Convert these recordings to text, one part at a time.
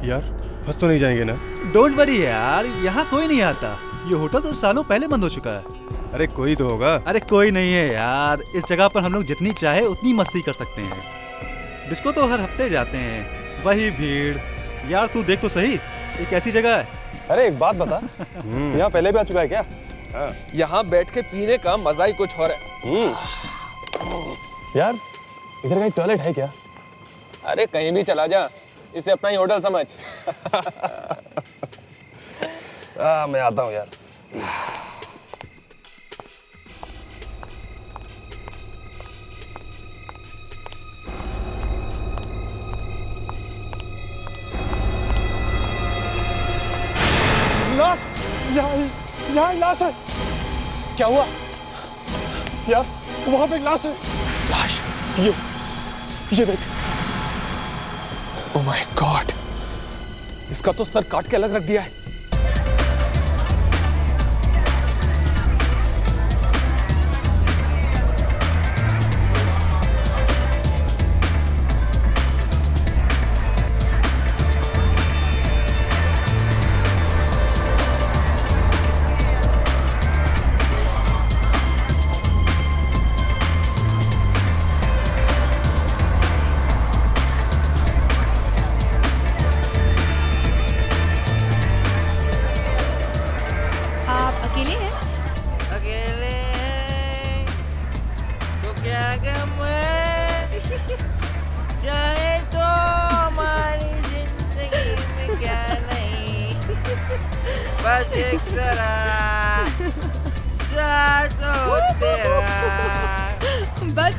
यार फंस तो नहीं जाएंगे ना? डोंट वरी यार, यहाँ कोई नहीं आता। ये होटल तो सालों पहले बंद हो चुका है। अरे कोई तो होगा। अरे कोई नहीं है यार, इस जगह पर हम लोग जितनी चाहे उतनी मस्ती कर सकते हैं। डिस्को तो हर हफ्ते जाते हैं, वही भीड़। यार तू देख तो सही, एक ऐसी जगह है। अरे एक बात बता, तू यहाँ पहले भी आ चुका है क्या? यहाँ बैठ के पीने का मजा ही कुछ और है। यार इधर कहीं टॉयलेट है क्या? अरे कहीं भी चला जा, इसे अपना ही होटल समझ। मैं आता हूँ यार। लाश, यहाँ लाश है। क्या हुआ? यार वहां पे एक लाश है। लाश? ये देख। ओह माय गॉड, इसका तो सर काट के अलग रख दिया है।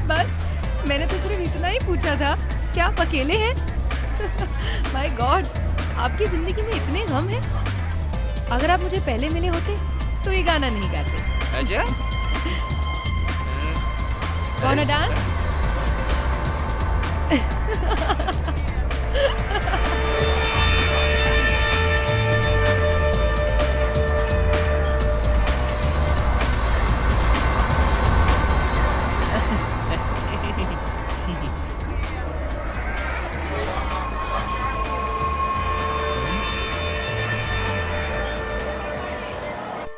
बस मैंने तो सिर्फ इतना ही पूछा था, क्या आप अकेले हैं? माय गॉड, आपकी जिंदगी में इतने गम हैं। अगर आप मुझे पहले मिले होते तो ये गाना नहीं गाते। अच्छा? वांना डांस?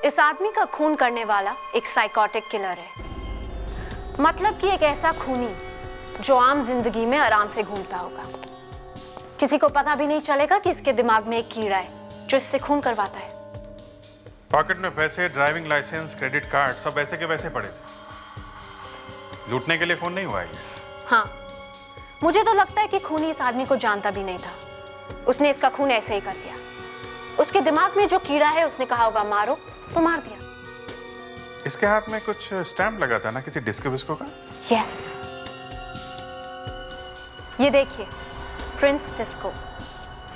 इस आदमी का खून करने वाला एक साइकोटिक किलर है। मतलब कि एक ऐसा खूनी जो आम जिंदगी में आराम से घूमता होगा। किसी को पता भी नहीं चलेगा कि इसके दिमाग में एक कीड़ा है जो इससे खून करवाता है। पॉकेट में पैसे, ड्राइविंग लाइसेंस, क्रेडिट कार्ड सब वैसे के वैसे पड़े थे। लूटने के लिए खून नहीं हुआ है। हाँ, मुझे तो लगता है कि खूनी इस आदमी को जानता भी नहीं था। उसने इसका खून ऐसे ही कर दिया। उसके दिमाग में जो कीड़ा है उसने कहा होगा मारो, तो मार दिया। इसके हाथ में कुछ स्टैम्प लगा था ना किसी डिस्को विस्को का? यस, ये देखिए, प्रिंस डिस्को।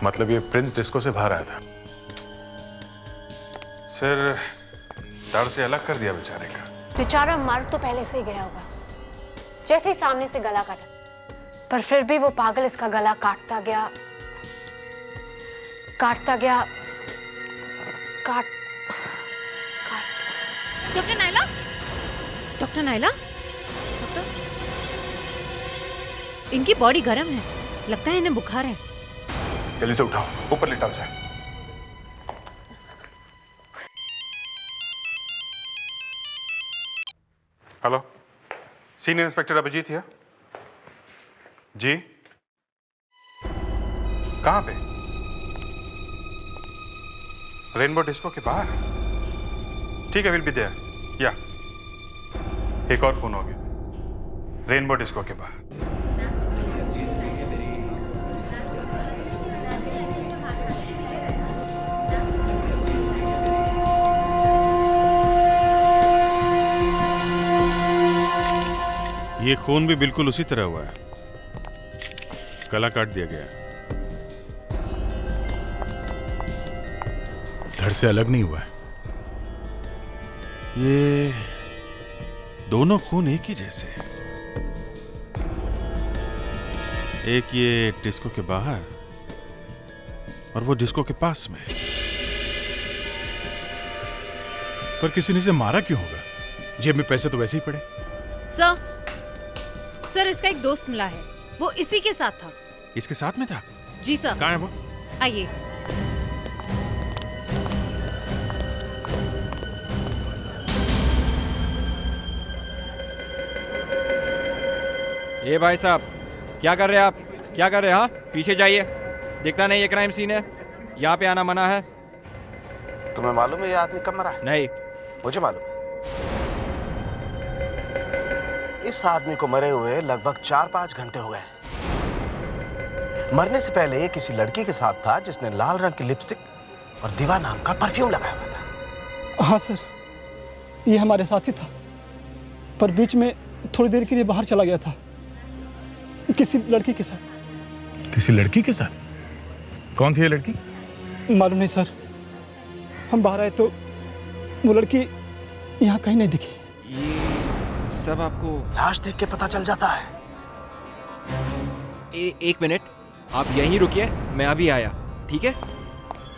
मतलब ये प्रिंस डिस्को से बाहर आया था। सिर धड़ से अलग कर दिया बेचारे का। बेचारा मर तो पहले से ही गया होगा, जैसे ही सामने से गला काटा। पर फिर भी वो पागल इसका गला काटता गया, काटता गया, काट। Doctor Naila, doctor Naila, doctor, इनकी बॉडी गर्म है, लगता है इन्हें बुखार है। जल्दी से उठाओ, ऊपर लिटाओ जाए। हेलो, सीनियर इंस्पेक्टर अभिजीत है जी। कहाँ पे? रेनबो डिस्को के बाहर? ठीक है, विल बी देयर। या एक और फोन हो गया, रेनबो डिस्को के बाहर। ये खून भी बिल्कुल उसी तरह हुआ है, गला काट दिया गया, धड़ से अलग नहीं हुआ है। ये दोनों खून एक ही जैसे हैं। एक ये डिस्को के बाहर और वो डिस्को के पास में। पर किसी ने इसे मारा क्यों होगा? जेब में पैसे तो वैसे ही पड़े। सर, इसका एक दोस्त मिला है, वो इसी के साथ था। इसके साथ में था? जी सर। कहाँ है वो? आइए। ये भाई साहब, क्या कर रहे हैं आप? क्या कर रहे हैं? हाँ, पीछे जाइए। दिखता नहीं ये क्राइम सीन है, यहाँ पे आना मना है। तुम्हें मालूम है ये आदमी कब मरा है? नहीं। मुझे मालूम है। इस आदमी को मरे हुए लगभग 4-5 घंटे हुए हैं। मरने से पहले ये किसी लड़की के साथ था जिसने लाल रंग की लिपस्टिक और दीवा नाम का परफ्यूम लगाया हुआ था। हाँ सर, ये हमारे साथ ही था, पर बीच में थोड़ी देर के लिए बाहर चला गया था किसी लड़की के साथ। किसी लड़की के साथ? कौन थी ये लड़की? मालूम नहीं सर, हम बाहर आए तो वो लड़की यहाँ कहीं नहीं दिखी। ये सब आपको लाश देख के पता चल जाता है। एक मिनट, आप यहीं रुकिए, मैं अभी आया, ठीक है?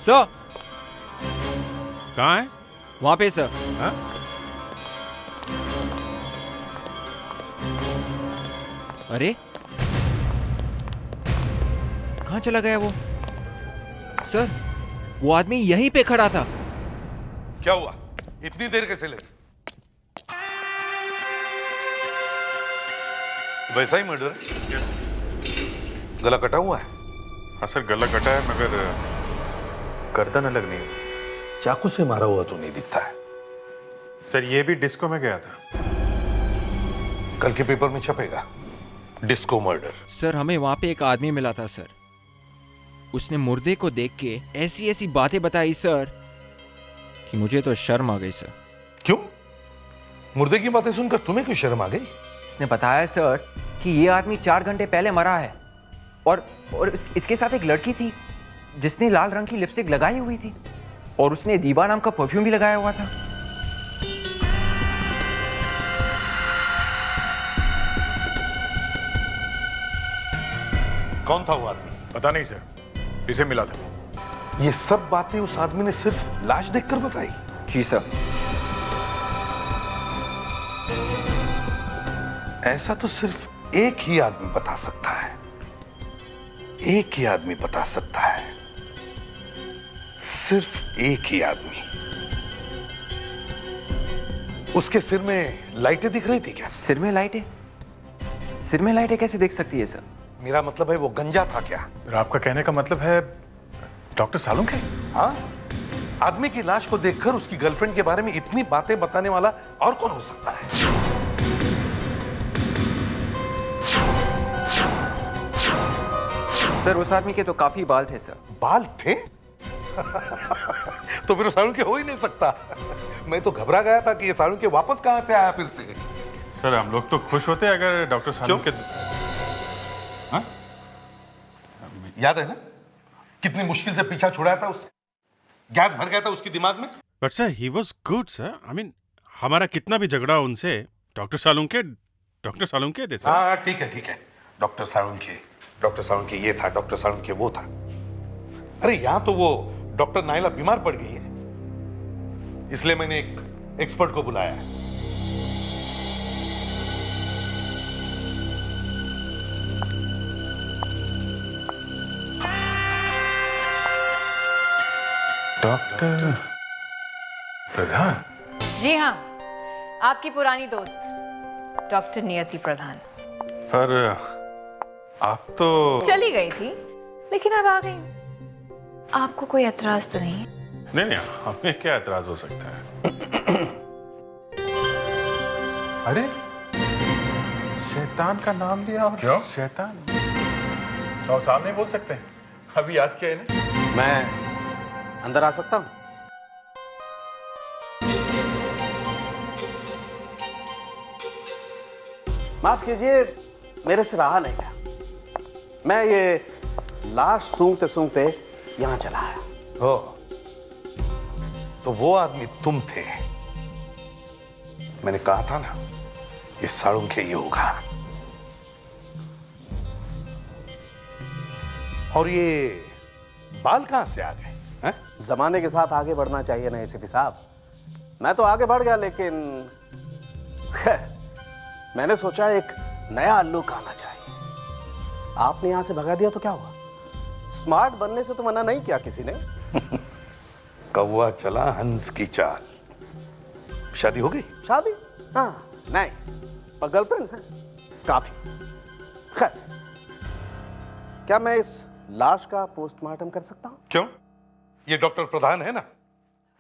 सर, कहाँ है? वहाँ पे सर। हाँ? अरे कहाँ चला गया वो? सर, वो आदमी यहीं पे खड़ा था। क्या हुआ? इतनी देर कैसे लगी? वैसा ही मर्डर है? गला कटा हुआ है? हाँ सर, गला कटा है मगर गर्दन अलग नहीं। चाकू से मारा हुआ तो नहीं दिखता है। सर ये भी डिस्को में गया था। कल के पेपर में छपेगा डिस्को मर्डर। सर, हमें वहाँ पे एक आदमी मिला था सर। उसने मुर्दे को देख के ऐसी ऐसी बातें बताई सर कि मुझे तो शर्म आ गई सर। क्यों? मुर्दे की बातें सुनकर तुम्हें क्यों शर्म आ गई? उसने बताया सर कि ये आदमी 4 घंटे पहले मरा है और इसके साथ एक लड़की थी जिसने लाल रंग की लिपस्टिक लगाई हुई थी और उसने दीवा नाम का परफ्यूम भी लगाया हुआ था। कौन था वो आदमी? पता नहीं सर, इसे मिला था। ये सब बातें उस आदमी ने सिर्फ लाश देखकर बताई? जी सर। ऐसा तो सिर्फ एक ही आदमी बता सकता है। एक ही आदमी बता सकता है, सिर्फ एक ही आदमी। उसके सिर में लाइटें दिख रही थी क्या? सिर में लाइटें? सिर में लाइटें कैसे देख सकती है सर? मेरा मतलब है वो गंजा था क्या? आपका कहने का मतलब है डॉक्टर सालुंखे? हाँ, आदमी की लाश को देखकर उसकी गर्लफ्रेंड के बारे में इतनी बातें बताने वाला और कौन हो सकता है? सर, उस आदमी के तो काफी बाल थे सर। बाल थे? तो फिर सालुंखे हो ही नहीं सकता। मैं तो घबरा गया था कि ये सालुंखे वापस कहां से आया फिर से। सर, हम लोग तो खुश होते अगर डॉक्टर सालुंखे। हाँ? याद है ना कितनी मुश्किल से पीछा छुड़ाया था उससे? गैस भर गया था उसके दिमाग में। But sir, he was good sir. I mean, हमारा कितना भी झगड़ा उनसे, डॉक्टर सालुंखे थे सर। हाँ ठीक है ठीक है, डॉक्टर सालुंखे ये था, डॉक्टर सालुंखे वो था। अरे यहां तो वो डॉक्टर नाइला बीमार पड़ गई है, इसलिए मैंने एक एक्सपर्ट को बुलाया है। डॉक्टर प्रधान? जी हाँ, आपकी पुरानी दोस्त डॉक्टर नियति प्रधान। पर आप तो चली गई थी लेकिन अब आ गई। आपको कोई एतराज तो नहीं? नहीं, हमें क्या एतराज हो सकता है? अरे शैतान का नाम लिया और क्यों? शैतान 100 साल नहीं बोल सकते? अभी याद किया है ना? मैं अंदर आ सकता हूं? माफ कीजिए, मेरे से रहा नहीं गया। मैं ये लाश सूंघते सूंघते यहां चला आया। हो तो वो आदमी तुम थे। मैंने कहा था ना, ये सालुंखे ही होगा। और ये बाल कहां से आ गए? जमाने के साथ आगे बढ़ना चाहिए ना एसीपी साहब। मैं तो आगे बढ़ गया, लेकिन मैंने सोचा एक नया लुक आना चाहिए। आपने यहां से भगा दिया तो क्या हुआ? स्मार्ट बनने से तो मना नहीं किया किसी ने। कौवा चला हंस की चाल। शादी हो गई? शादी? हाँ, नहीं, पर गर्लफ्रेंड्स हैं काफी। खैर, क्या मैं इस लाश का पोस्टमार्टम कर सकता हूँ? क्यों? ये डॉक्टर प्रधान है ना?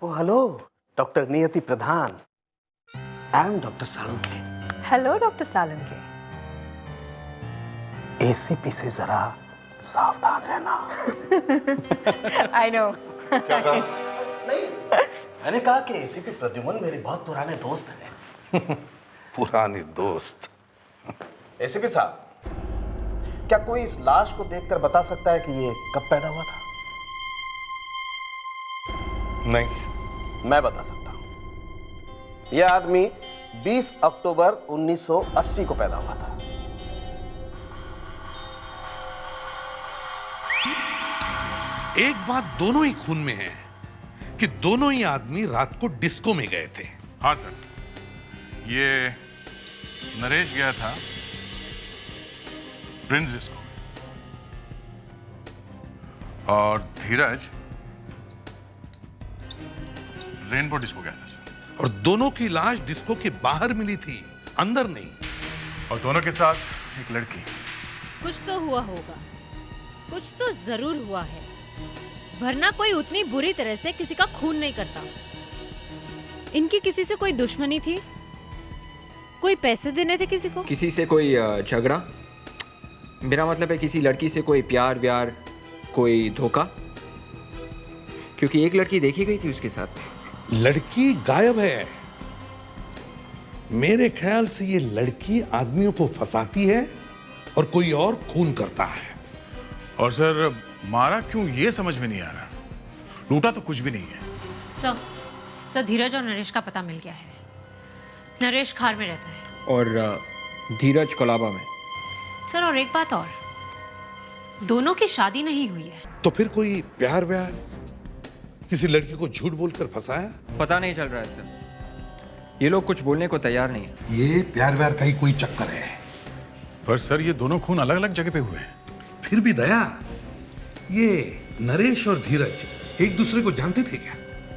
ओ hello, doctor Niyati Pradhan. I am doctor Salunkhe. Hello doctor Salunkhe. ACP से जरा सावधान रहना। I know. क्या कहा? नहीं, मैंने कहा कि एसीपी प्रद्युमन मेरे बहुत पुराने दोस्त हैं। पुराने दोस्त? एसीपी साहब, क्या कोई इस लाश को देखकर बता सकता है कि ये कब पैदा हुआ था? नहीं। मैं बता सकता हूं। यह आदमी 20 अक्टूबर 1980 को पैदा हुआ था। एक बात दोनों ही खून में है कि दोनों ही आदमी रात को डिस्को में गए थे। हाँ सर, ये नरेश गया था प्रिंस डिस्को और धीरज रेनबो डिस्को गया था सर। और दोनों की लाश डिस्को के बाहर मिली थी, अंदर नहीं। और दोनों के साथ एक लड़की। कुछ तो हुआ होगा, कुछ तो जरूर हुआ है, वरना कोई उतनी बुरी तरह से किसी का खून नहीं करता। इनकी किसी से कोई दुश्मनी थी? कोई पैसे देने थे किसी को? किसी से कोई झगड़ा? मेरा मतलब है किसी लड़की से कोई प्यार व्यार, कोई धोखा? क्योंकि एक लड़की देखी गई थी उसके साथ। लड़की गायब है। मेरे ख्याल से ये लड़की आदमियों को फंसाती है और कोई और खून करता है। और सर, मारा क्यों ये समझ में नहीं आ रहा। लूटा तो कुछ भी नहीं है। सर धीरज और नरेश का पता मिल गया है। नरेश खार में रहता है और धीरज कोलाबा में। सर, और एक बात और, दोनों की शादी नहीं हुई है। तो फिर कोई प्यार व्यार, किसी लड़की को झूठ बोलकर फंसाया? पता नहीं चल रहा है सर, ये लोग कुछ बोलने को तैयार नहीं है। ये प्यार व्यार का ही कोई चक्कर है। पर सर, ये दोनों खून अलग अलग जगह पे हुए हैं। फिर भी दया, ये नरेश और धीरज एक दूसरे को जानते थे क्या?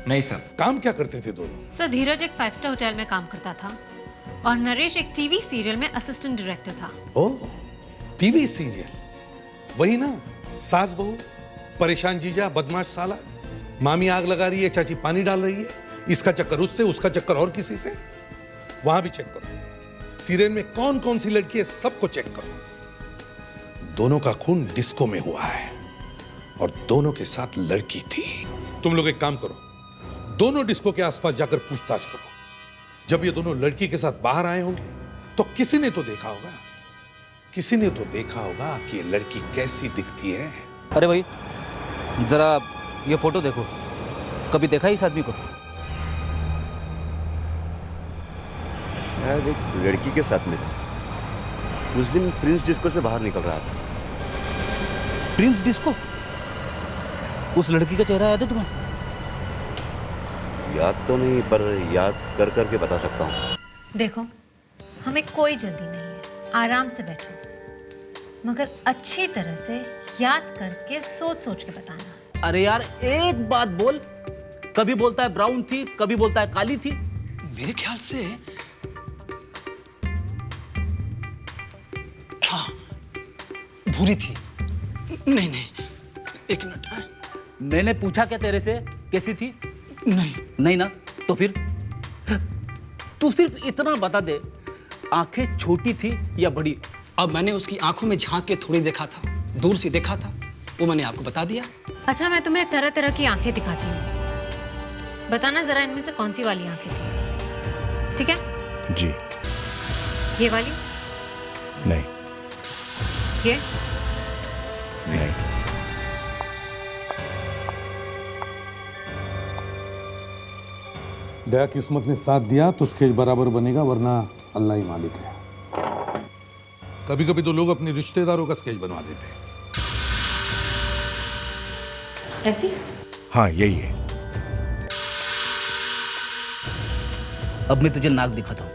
नहीं सर। काम क्या करते थे दोनों? सर, धीरज एक 5 स्टार होटल में काम करता था और नरेश एक टीवी सीरियल में असिस्टेंट डायरेक्टर था। ओह, टीवी सीरियल, वही ना, सास बहू, परेशान जीजा, बदमाश साला, मामी आग लगा रही है, चाची पानी डाल रही है, इसका चक्कर उससे, उसका चक्कर और किसी से। वहां भी चेक करो, सीरियल में कौन कौन सी लड़की है सबको चेक करो। दोनों का खून डिस्को में हुआ है और दोनों के साथ लड़की थी। तुम लोग एक काम करो, दोनों डिस्को के आसपास जाकर पूछताछ करो। जब ये दोनों लड़की के साथ बाहर आए होंगे तो किसी ने तो देखा होगा, किसी ने तो देखा होगा कि ये लड़की कैसी दिखती है। अरे भाई, जरा ये फोटो देखो, कभी देखा इस आदमी को? शायद एक लड़की के साथ में उस दिन प्रिंस डिस्को से बाहर निकल रहा था। Prince disco? उस लड़की का चेहरा याद है तुम्हें? याद तो नहीं, पर याद कर करके बता सकता हूँ। देखो, हमें कोई जल्दी नहीं है, आराम से बैठो, मगर अच्छी तरह से याद करके सोच सोच के बताना। अरे यार, एक बात बोल, कभी बोलता है ब्राउन थी, कभी बोलता है काली थी। मेरे ख्याल से हाँ, भूरी थी। नहीं, एक मिनट। मैंने पूछा क्या तेरे से, कैसी थी? नहीं ना, तो फिर तू सिर्फ इतना बता दे, आंखें छोटी थी या बड़ी? अब मैंने उसकी आंखों में झांक के थोड़ी देखा था, दूर से देखा था, वो मैंने आपको बता दिया। अच्छा, मैं तुम्हें तरह तरह की आंखें दिखाती हूँ, बताना जरा इनमें से कौन सी वाली आंखें थी, ठीक है? जी। ये वाली? नहीं। ये? नहीं। दया किस्मत ने साथ दिया तो स्केच बराबर बनेगा, वरना अल्लाह ही मालिक है। कभी कभी तो लोग अपने रिश्तेदारों का स्केच बनवा देते हैं। ऐसी? हाँ, यही है। अब मैं तुझे नाक दिखाता हूं।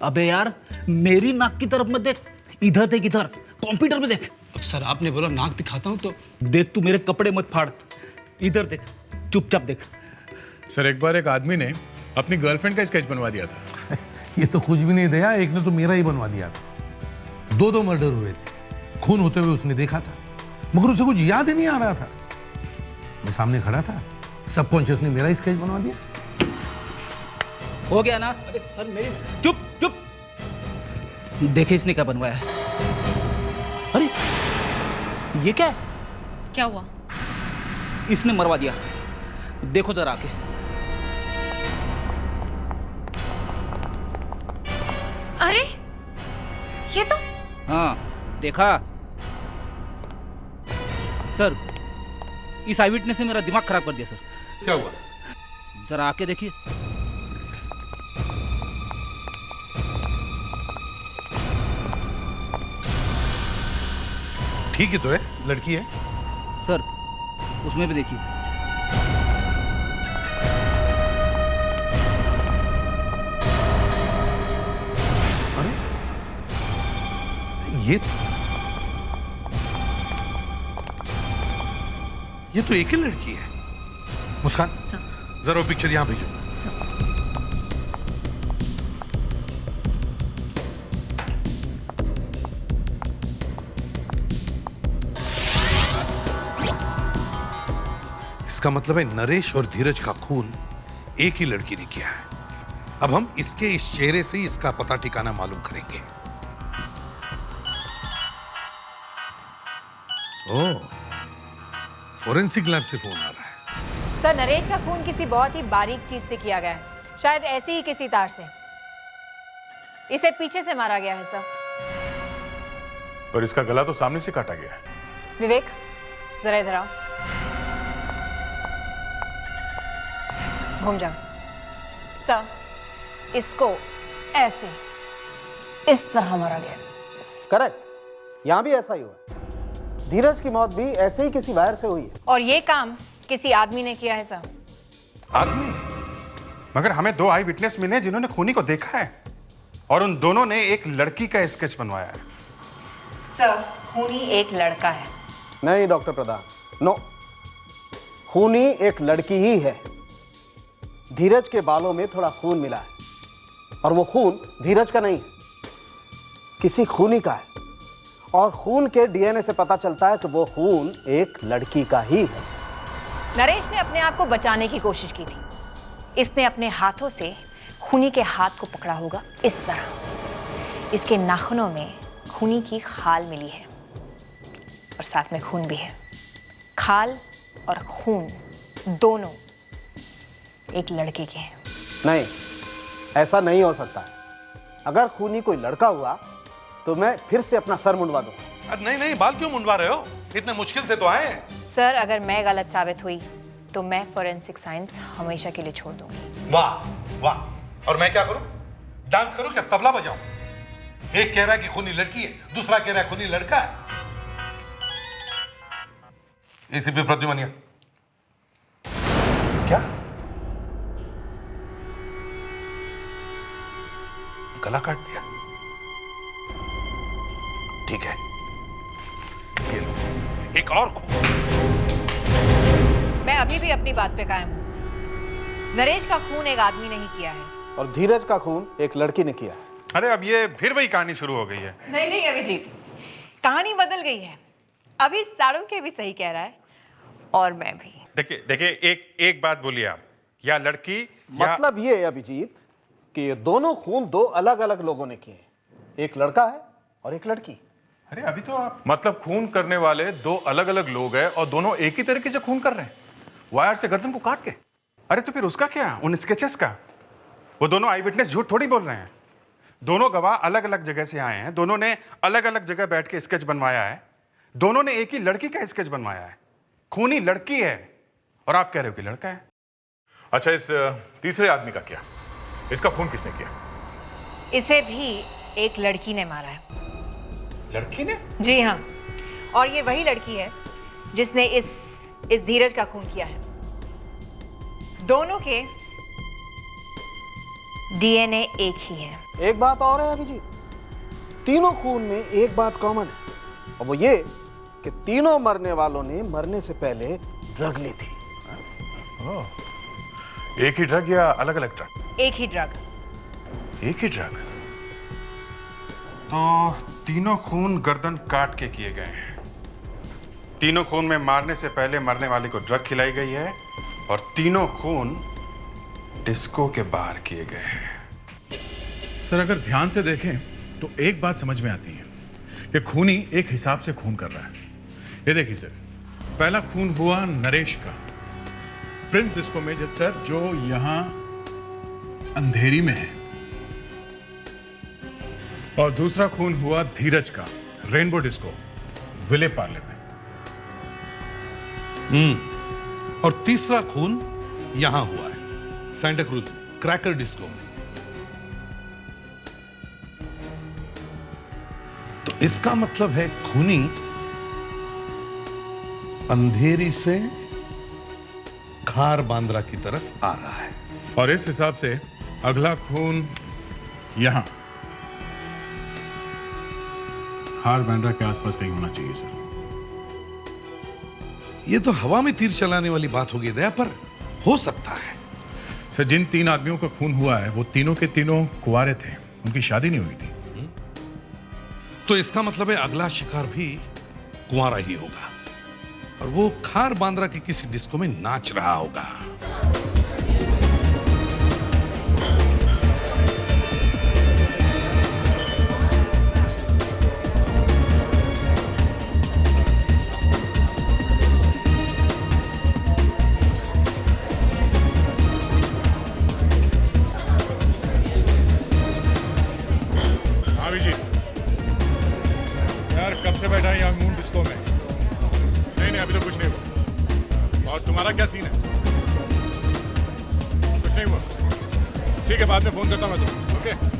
अबे यार, मेरी नाक की तरफ मत देख, इधर देख, इधर कंप्यूटर में देख। अब सर आपने बोला नाक दिखाता हूँ तो देख, तू मेरे कपड़े मत फाड़, इधर देख, चुपचाप देख। सर एक बार एक आदमी ने अपनी गर्लफ्रेंड का स्केच बनवा दिया था। ये तो कुछ भी नहीं दया, एक ने तो मेरा ही बनवा दिया था। 2 मर्डर हुए थे, खून होते हुए उसने देखा था, मगर उसे कुछ याद ही नहीं आ रहा था। मैं सामने खड़ा था, सबकॉन्शियसली मेरा स्केच बनवा दिया। हो गया ना? अरे सर मेरी चुप चुप, देखे इसने क्या बनवाया है। अरे ये क्या है? क्या हुआ? इसने मरवा दिया, देखो जरा आके। अरे ये तो हाँ देखा सर, इस आई विटनेस ने मेरा दिमाग खराब कर दिया सर। क्या हुआ? जरा आके देखिए। ठीक ही तो है, लड़की है। सर उसमें भी देखिए। अरे ये तो एक ही लड़की है। मुस्कान, जरा वो पिक्चर यहां भेजो। इसका मतलब है नरेश और धीरज का खून एक ही लड़की ने किया है। अब हम इसके इस चेहरे से ही इसका पता ठिकाना मालूम करेंगे। ओह, फोरेंसिक लैब से फोन आ रहा है। सर नरेश का खून किसी बहुत ही बारीक चीज से किया गया है, शायद ऐसी ही किसी तार से। इसे पीछे से मारा गया है सर। पर इसका गला तो सामने से काटा गया है। विवेक जरा इधर आओ, घूम जाओ। सर इसको ऐसे इस तरह मारा गया। करेक्ट, यहां भी ऐसा ही हुआ। धीरज की मौत भी ऐसे ही किसी वायर से हुई है। और ये काम किसी आदमी ने किया है सर। आदमी ने? मगर हमें 2 आई विटनेस मिले जिन्होंने खूनी को देखा है, और उन दोनों ने एक लड़की का स्केच बनवाया है। सर खूनी एक लड़का है। नहीं डॉक्टर प्रधान, नो, खूनी एक लड़की ही है। धीरज के बालों में थोड़ा खून मिला है और वो खून धीरज का नहीं है, किसी खूनी का है। और खून के डीएनए से पता चलता है कि वो खून एक लड़की का ही है। नरेश ने अपने आप को बचाने की कोशिश की थी। इसने अपने हाथों से खूनी के हाथ को पकड़ा होगा इस तरह। इसके नाखूनों में खूनी की खाल मिली है और साथ में खून भी है। खाल और खून दोनों एक लड़के के हैं। नहीं, ऐसा नहीं हो सकता। अगर खूनी कोई लड़का हुआ तो मैं फिर से अपना सर मुंडवा दूंगा। नहीं नहीं, बाल क्यों मुंडवा रहे हो? इतने मुश्किल से तो आए हैं। सर अगर मैं गलत साबित हुई तो मैं फोरेंसिक साइंस हमेशा के लिए छोड़ दूंगी। वाह वाह, और मैं क्या करूं? डांस करूं क्या, तबला बजाऊं? एक कह रहा है कि खूनी लड़की है, दूसरा कह रहा है खूनी लड़का है। एसीपी प्रद्युमनिया, क्या गला काट दिया? ठीक है, ये लो, एक और खून। मैं अभी भी अपनी बात पे कायम हूं। नरेश का खून एक आदमी ने ही किया है और धीरज का खून एक लड़की ने किया है। अरे अब ये फिर वही कहानी शुरू हो गई है। नहीं नहीं अभिजीत, कहानी बदल गई है। अभी साळुंखे भी सही कह रहा है और मैं भी। देखिए देखिए, एक बात बोलिए आप, या लड़की मतलब ये है अभिजीत कि ये दोनों खून 2 अलग अलग लोगों ने किए हैं। एक लड़का है और एक लड़की। अरे अभी तो आप मतलब खून करने वाले 2 अलग अलग लोग हैं और दोनों एक ही तरीके से खून कर रहे हैं, वायर से गर्दन को काट के। अरे तो फिर उसका क्या, उन स्केचेस का? वो दोनों आई विटनेस झूठ थोड़ी बोल रहे हैं। दोनों गवाह अलग अलग जगह से आए हैं, दोनों ने अलग अलग जगह बैठ के स्केच बनवाया है, दोनों ने एक ही लड़की का स्केच बनवाया है। खूनी लड़की है और आप कह रहे हो कि लड़का है। अच्छा, इस तीसरे आदमी का क्या? इसका खून किसने किया? इसे भी एक लड़की ने मारा है। लड़की ने? जी हाँ, और ये वही लड़की है जिसने इस धीरज का खून किया है। दोनों के डीएनए एक ही है। एक बात और है अभिजीत, तीनों खून में एक बात कॉमन है, और वो ये कि तीनों मरने वालों ने मरने से पहले ड्रग ली थी। एक ही ड्रग या अलग अलग ड्रग? एक ही ड्रग। एक ही ड्रग। तो तीनों खून गर्दन काट के किए गए हैं। तीनों खून में मारने से पहले मरने वाले को ड्रग खिलाई गई है, और तीनों खून डिस्को के बाहर किए गए हैं। सर अगर ध्यान से देखें तो एक बात समझ में आती है कि खूनी एक हिसाब से खून कर रहा है। ये देखिए सर, पहला खून हुआ नरेश का, प्रिंस डिस्को में, सर जो यहां अंधेरी में है। और दूसरा खून हुआ धीरज का, रेनबो डिस्को, विले पार्ले में। और तीसरा खून यहां हुआ है, सेंटा क्रूज में, क्रैकर डिस्को में। तो इसका मतलब है खूनी अंधेरी से खार बांद्रा की तरफ आ रहा है। और इस हिसाब से अगला खून यहां खार बांद्रा के आसपास कहीं होना चाहिए सर। ये तो हवा में तीर चलाने वाली बात होगी दया, पर हो सकता है। सर जिन 3 आदमियों का खून हुआ है वो तीनों के तीनों कुंवारे थे, उनकी शादी नहीं हुई थी। तो इसका मतलब है अगला शिकार भी कुंवारा ही होगा, और वो खार बांद्रा के किसी डिस्को में नाच रहा होगा। कब से बैठा है यंग मून डिस्को में? नहीं अभी तो कुछ नहीं हुआ। और तुम्हारा क्या सीन है? कुछ नहीं हुआ? ठीक है, बाद में फोन करता हूँ मैं तुमको। ओके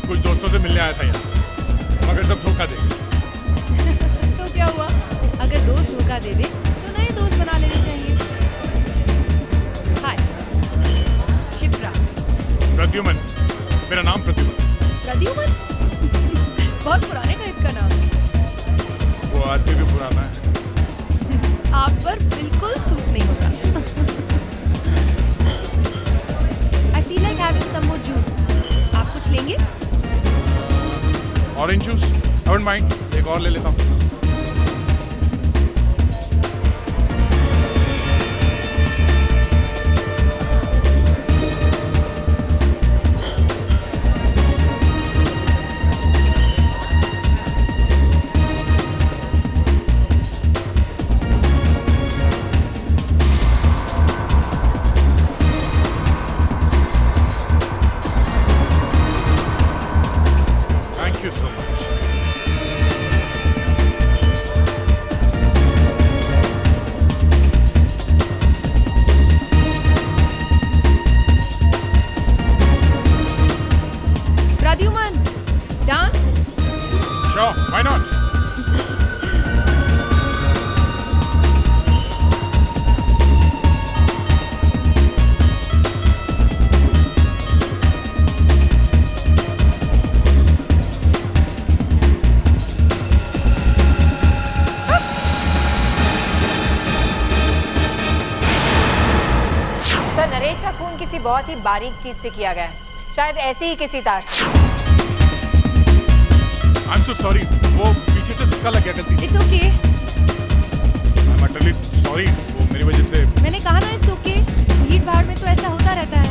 कुछ दोस्तों से मिलने आया था यहाँ, मगर सब धोखा दे गए। तो क्या हुआ? अगर दोस्त धोखा दे दे तो नए दोस्त बना लेने चाहिए। हाय, शिप्रा। प्रद्युमन, मेरा नाम प्रद्युमन। प्रद्युमन? बहुत पुराने टाइप का नाम है। वो आदमी भी पुराना है। आप पर बिल्कुल सूट नहीं होता। I feel like having some more juice. आप कुछ लेंगे? Orange juice? I wouldn't mind, एक और ले लेता हूँ। Thank you so much. Pradyuman, dance? Sure, why not? Sir, Naresh का खून किसी बहुत ही बारीक चीज से किया गया है, शायद ऐसे ही किसी तार से। I'm so sorry, वो पीछे से धक्का लग गया गलती से। It's okay. I'm utterly sorry, वो मेरी वजह से। मैंने कहा ना it's okay. भीड़ भाड़ में तो ऐसा होता रहता है।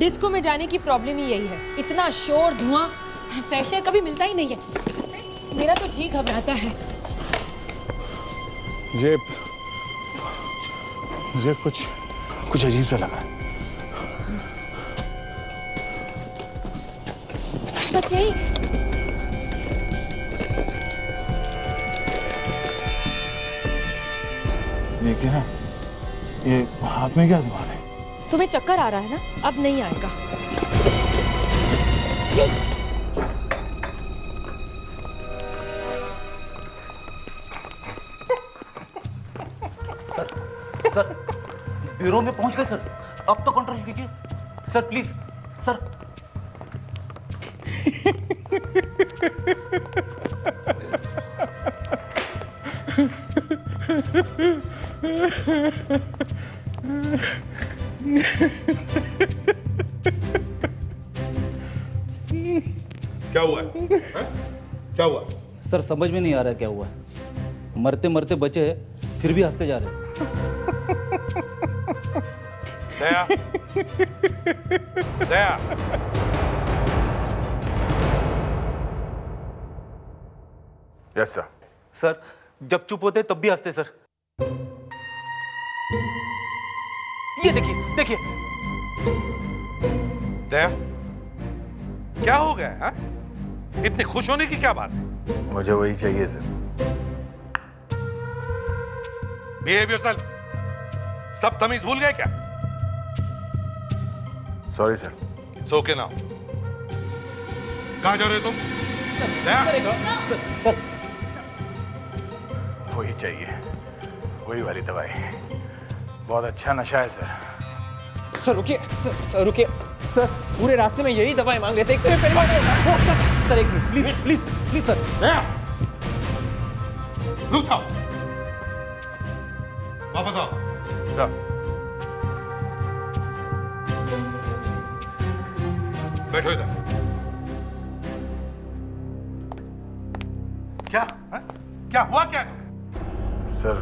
डिस्को में जाने की प्रॉब्लम ही यही है, इतना शोर धुआं, फ्रेश एयर कभी मिलता ही नहीं है। मेरा तो जी घबराता है। मुझे कुछ अजीब सा लगा। बस यही। ये क्या है? ये हाथ में क्या तुम्हारे? तुम्हें चक्कर आ रहा है ना? अब नहीं आएगा। सर ब्यूरो में पहुंच गए सर, अब तो कंट्रोल कीजिए सर, प्लीज सर। क्या हुआ है? क्या हुआ? सर समझ में नहीं आ रहा क्या हुआ है। मरते मरते बचे हैं, फिर भी हंसते जा रहे हैं। दया, दया, यस सर। सर जब चुप होते तब भी हंसते सर। ये देखिए देखिए। दया, क्या हो गया है? इतने खुश होने की क्या बात है? मुझे वही चाहिए सर। Behave yourself. सब तमीज भूल गए क्या? Sorry sir. It's okay now. कहां जा रहे हो तुम? दया, वही चाहिए, वही वाली दवाई। बहुत अच्छा नशा है सर। सर रुकिए, सर रुकिए, सर पूरे रास्ते में यही दवाई मांग रहे थे। सर एक minute please please please sir. रुक जाओ, वापस आओ। बैठो इधर। क्या है? क्या हुआ क्या तुम? सर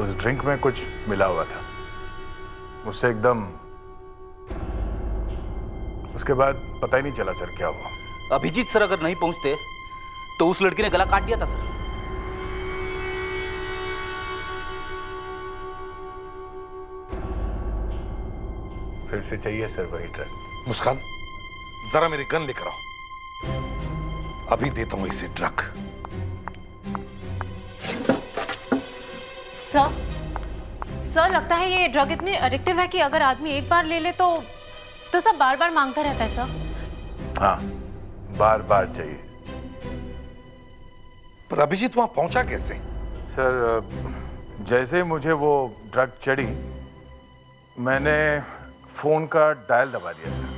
उस ड्रिंक में कुछ मिला हुआ था, मुझसे एकदम, उसके बाद पता ही नहीं चला सर क्या हुआ। अभिजीत सर अगर नहीं पहुंचते तो उस लड़की ने गला काट दिया था सर। फिर से चाहिए सर वही ड्रग। मुस्कान, जरा मेरी गन लेकर आओ, अभी देता हूं इसे ड्रग। सर लगता है ये ड्रग इतनी एडिक्टिव है कि अगर आदमी एक बार ले ले तो सब बार बार मांगता रहता है सर। हाँ, बार बार चाहिए। पर अभिजीत वहां पहुंचा कैसे? सर जैसे मुझे वो ड्रग चढ़ी, मैंने फोन का डायल दबा दिया सर।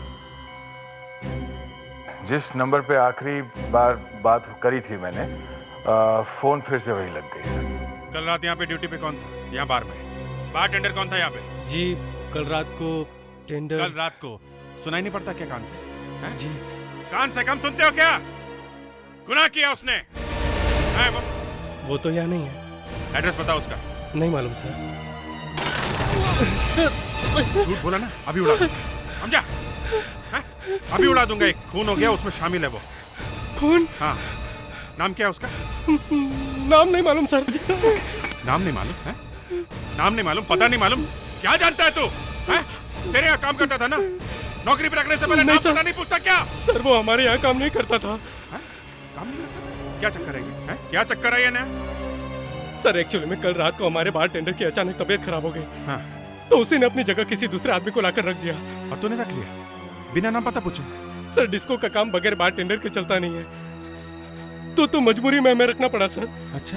जिस नंबर पे आखिरी बार बात करी थी मैंने, फोन फिर से वही लग गई सर। कल रात यहाँ पे ड्यूटी पे कौन था? यहाँ बार में बार टेंडर कौन था यहाँ पे? जी कल रात को टेंडर। कल रात को सुनाई नहीं पड़ता क्या कान से? है? जी कान से कम सुनते हो क्या? गुनाह किया उसने है वो तो यहाँ नहीं है। एड्रेस बताओ उसका। नहीं मालूम सर। झूठ बोला ना, अभी उड़ा दूंगा, समझा? अभी उड़ा दूंगा। एक खून हो गया, उसमें शामिल है वो। खून? हाँ। नाम क्या है उसका? नाम नहीं मालूम सर। नाम नहीं मालूम है? नाम नहीं मालूम, पता नहीं मालूम, क्या जानता है तू? तेरे यहाँ काम करता था ना? नौकरी पे रखने से पहले नाम पता नहीं पूछता क्या? सर वो हमारे यहाँ काम नहीं करता था। काम नहीं करता था? क्या चक्कर है ये? क्या चक्कर है ये नया? सर एक्चुअली में कल रात को हमारे बार टेंडर की अचानक तबीयत खराब हो गई। हाँ। तो उसी ने अपनी जगह किसी दूसरे आदमी को लाकर रख दिया। और तूने रख लिया बिना नाम पता पूछे? सर डिस्को का काम बगैर बार टेंडर के चलता नहीं है, तो मजबूरी में हमें रखना पड़ा सर। अच्छा,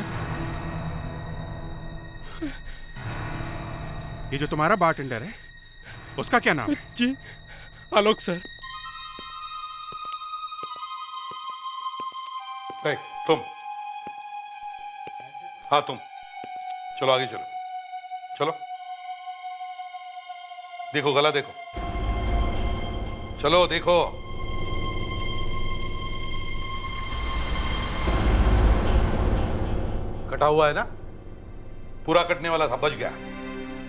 ये जो तुम्हारा बार टेंडर है उसका क्या नाम है? जी आलोक सर। तुम, हाँ तुम, चलो आगे चलो, चलो देखो, गला देखो, चलो देखो। कटा हुआ है ना? पूरा कटने वाला था, बच गया।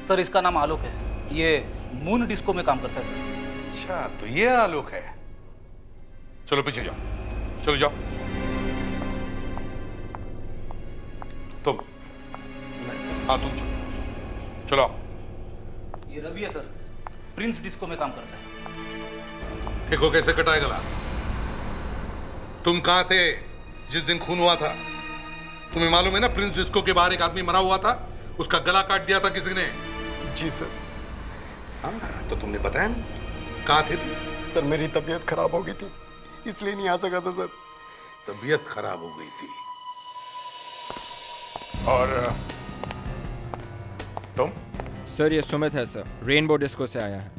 सर इसका नाम आलोक है, ये मून डिस्को में काम करता है सर। अच्छा, तो ये आलोक है। चलो पीछे जाओ, चलो जाओ। तुम हाँ तुम चलो, चलो आओ। ये रवि है सर, प्रिंस डिस्को में काम करता है। देखो कैसे कटाए गला। तुम कहां थे जिस दिन खून हुआ था? तुम्हें मालूम है ना, प्रिंस डिस्को के बाहर एक आदमी मरा हुआ था, उसका गला काट दिया था किसी ने। जी सर। हाँ, तो तुमने बताया नहीं। कहां थे तुम? सर मेरी तबीयत खराब हो गई थी, इसलिए नहीं आ सका था सर। तबीयत खराब हो गई थी। और तुम? सर ये सुमित है सर, रेनबो डिस्को से आया है।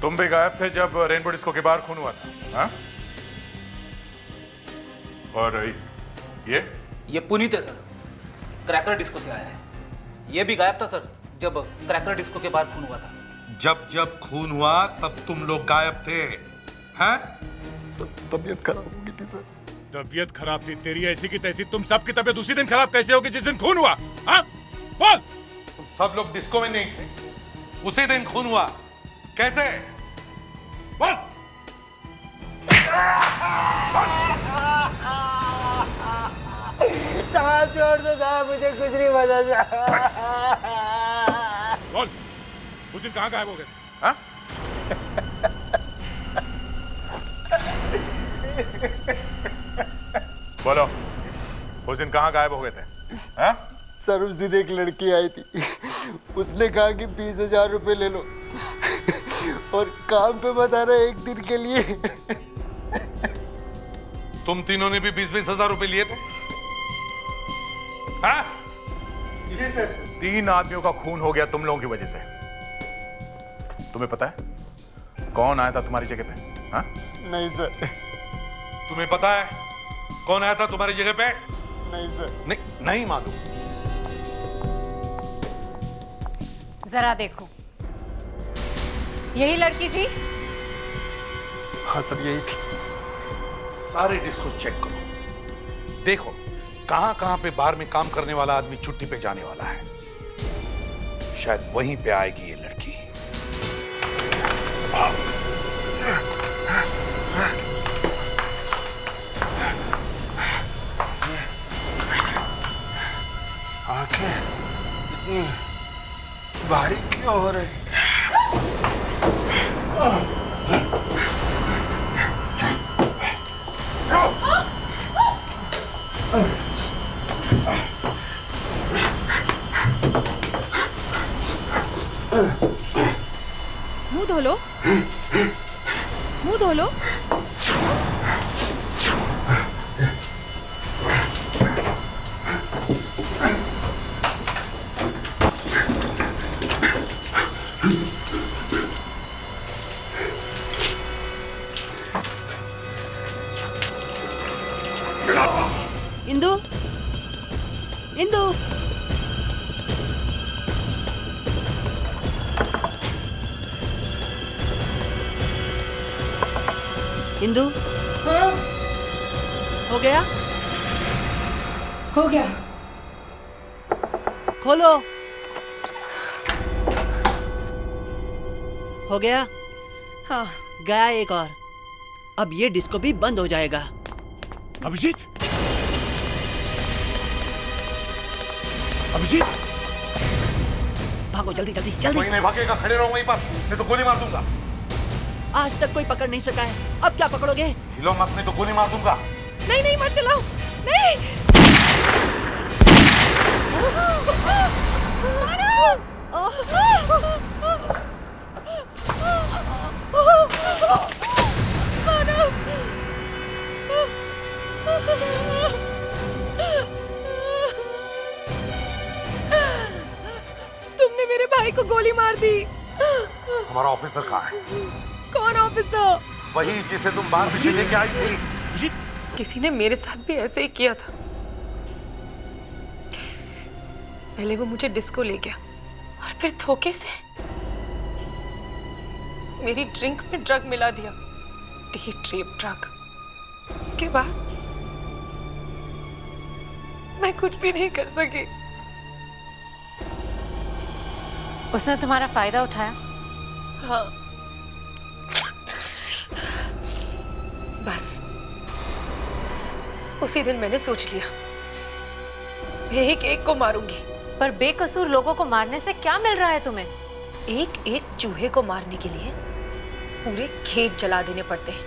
तुम भी गायब थे जब रेनबो डिस्को के बाहर खून हुआ था, हाँ? और ये पुनीत है सर, क्रैकर डिस्को से आया है। ये भी गायब था सर जब क्रैकर डिस्को के बाहर खून हुआ था। जब जब खून हुआ तब तुम लोग गायब थे, हैं? सब तबीयत खराब हो गई थी सर। तबीयत खराब थी तेरी ऐसी की तैसी। तुम सबकी तबीयत उसी दिन खराब कैसे होगी जिस दिन खून हुआ? हाँ बोल। तुम सब लोग डिस्को में नहीं थे, उसी दिन खून हुआ, कैसे? बोल। साहब छोड़ दो साहब, मुझे कुछ नहीं पता बोल, उस दिन कहाँ गायब हो गए? हाँ? बोलो, उस दिन कहाँ गायब हो गए थे? हाँ? सर उस दिन एक लड़की आई थी, उसने कहा कि 20,000 रुपए ले लो और काम पे बताना 1 दिन के लिए। तुम तीनों ने भी 20-20 हजार रुपए लिए थे? हाँ? जी सर। 3 आदमियों का खून हो गया तुम लोगों की वजह से। तुम्हें पता है कौन आया था तुम्हारी जगह पे? हाँ? नहीं सर। तुम्हें पता है कौन आया था तुम्हारी जगह पे? नहीं सर। नहीं मालूम। जरा देखो, यही लड़की थी? हाँ सर यही थी। सारे डिस्को चेक करो, देखो कहां कहां पे बार में काम करने वाला आदमी छुट्टी पे जाने वाला है। शायद वहीं पे आएगी ये लड़की। आंखें इतनी भारी क्यों हो रही? मुंह धो लो, मुंह धो लो। इंदु, इंदु। इंदु। हाँ? हो गया? हो गया। खोलो। हो गया? हाँ। गया एक और। अब ये डिस्को भी बंद हो जाएगा। अभिजीत, अभिजीत, भागो जल्दी जल्दी जल्दी। कोई नहीं भागेगा, खड़े रहो वहीं पर, नहीं तो गोली मार दूंगा। आज तक कोई पकड़ नहीं सका है, अब क्या पकड़ोगे? हिलो मत, नहीं तो गोली मार दूंगा। नहीं नहीं मत चलाओ, नहीं। तुमने मेरे भाई को गोली मार दी। हमारा ऑफिसर कहाँ है? कौन ऑफिसर? वही जिसे तुम बाहर से लेके आई थी। किसी ने मेरे साथ भी ऐसे ही किया था। पहले वो मुझे डिस्को ले गया और फिर धोखे से मेरी ड्रिंक में ड्रग मिला दिया, डे ट्रिप ड्रग। उसके बाद मैं कुछ भी नहीं कर सकी। उसने तुम्हारा फायदा उठाया? हाँ, बस उसी दिन मैंने सोच लिया, एक एक को मारूंगी। पर बेकसूर लोगों को मारने से क्या मिल रहा है तुम्हें? एक एक चूहे को मारने के लिए पूरे खेत जला देने पड़ते हैं,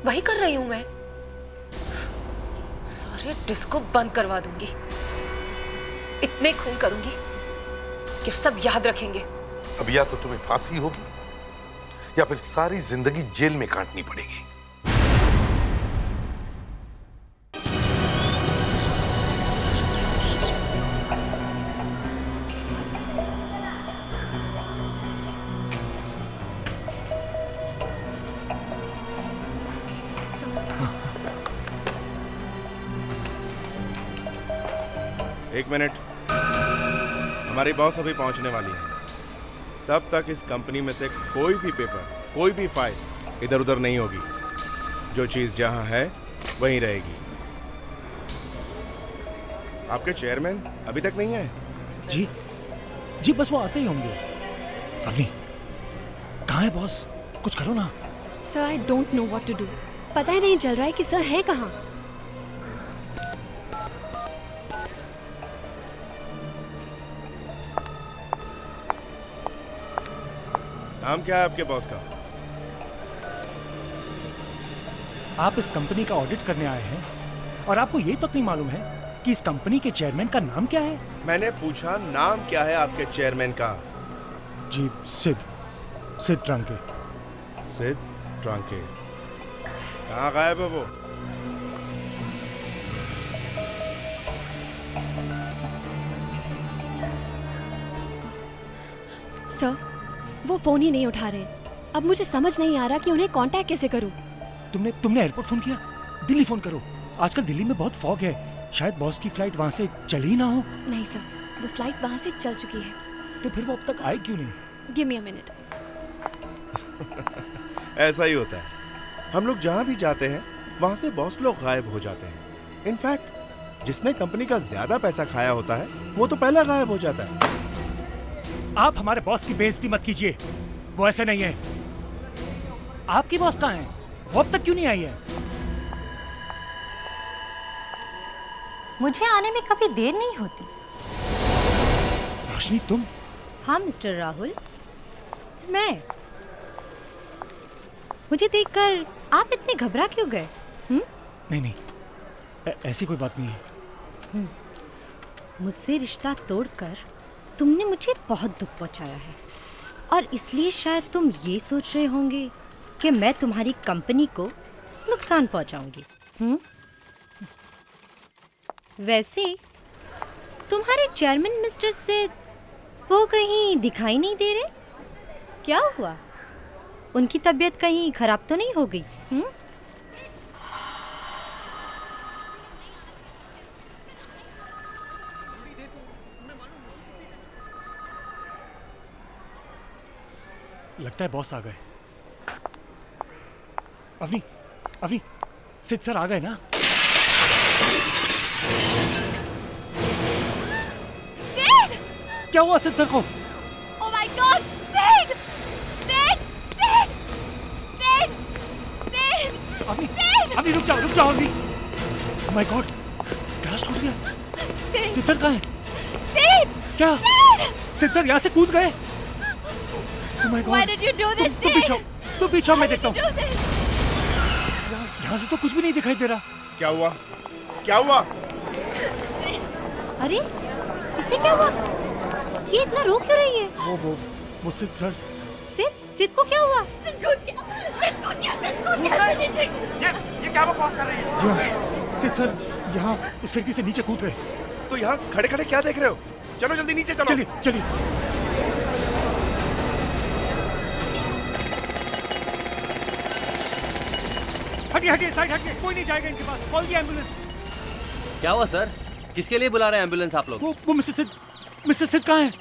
वही कर रही हूं मैं। सारे डिस्को बंद करवा दूंगी, इतने खून करूंगी कि सब याद रखेंगे। अब या तो तुम्हें फांसी होगी या फिर सारी जिंदगी जेल में काटनी पड़ेगी। एक मिनट, हमारी बॉस अभी पहुंचने वाली है। तब तक इस कंपनी में से कोई भी पेपर, कोई भी फाइल इधर उधर नहीं होगी। जो चीज जहां है वहीं रहेगी। आपके चेयरमैन अभी तक नहीं आए? जी बस वो आते ही होंगे। अवनी, कहाँ है बॉस? कुछ करो ना। Sir I don't know what to do. पता ही नहीं चल रहा है कि सर है कहाँ। नाम क्या है आपके बॉस का? आप इस कंपनी का ऑडिट करने आए हैं और आपको ये तक नहीं मालूम है कि इस कंपनी के चेयरमैन का नाम क्या है? मैंने पूछा नाम क्या है आपके चेयरमैन का? जी सिद ट्रंके। सिद ट्रंके। कहाँ गायब है वो? सर वो फोन ही नहीं उठा रहे। अब मुझे समझ नहीं आ रहा कि उन्हें कांटेक्ट कैसे करूं। तुमने एयरपोर्ट फोन किया? दिल्ली फोन करो। आजकल दिल्ली में बहुत फॉग है, शायद बॉस की फ्लाइट वहां से चली ना हो। नहीं सर, वो फ्लाइट वहां से चल चुकी है। तो फिर वो अब तक आए क्यों नहीं? Give me a minute. ऐसा ही होता है, हम लोग जहाँ भी जाते हैं वहाँ से बॉस लोग गायब हो जाते हैं। इनफैक्ट जिसने कंपनी का ज्यादा पैसा खाया होता है वो तो पहले गायब हो जाता है। आप हमारे बॉस की बेइज्जती मत कीजिए, वो ऐसे नहीं है। आपकी बॉस कहाँ है? वो अब तक क्यों नहीं आई है? मुझे आने में कभी देर नहीं होती। रोशनी तुम? हाँ मिस्टर राहुल, मैं। मुझे देखकर आप इतने घबरा क्यों गए? नहीं, ऐसी कोई बात नहीं है। मुझसे रिश्ता तोड़कर तुमने मुझे बहुत दुख पहुंचाया है और इसलिए शायद तुम ये सोच रहे होंगे कि मैं तुम्हारी कंपनी को नुकसान पहुंचाऊंगी। वैसे तुम्हारे चेयरमैन मिस्टर सिद वो कहीं दिखाई नहीं दे रहे? क्या हुआ? उनकी तबीयत कहीं खराब तो नहीं हो गई? लगता है बॉस आ गए। अवनी, सिद सर आ गए ना? सिद! क्या हुआ सिद सर को? Oh my God! Sid! Avni रुक जाओ Avni. Oh my God, blast हो गया। सिद सर कहाँ हैं? क्या सिद सर यहाँ से कूद गए? Oh my God! Why did you do this? तुम पीछे मैं देखता हूँ। यहाँ से तो कुछ भी नहीं दिखाई दे रहा। क्या हुआ? अरे इसे क्या हुआ? ये इतना रो क्यों रही है? वो सिद सर। सिद को क्या हुआ? ये क्या बकवास कर रही है? जी हाँ, सिद सर यहाँ इस खिड़की से नीचे कूद गए। तो यहाँ खड़े क्या देख रहे हो? चलो जल्दी नीचे चलो। चलिए। हटिए साइड हटिए, कोई नहीं जाएगा इनके पास। कॉल दी एम्बुलेंस। क्या हुआ सर? किसके लिए बुला रहे हैं एम्बुलेंस आप लोग? वो मिस्टर सिद कहाँ हैं?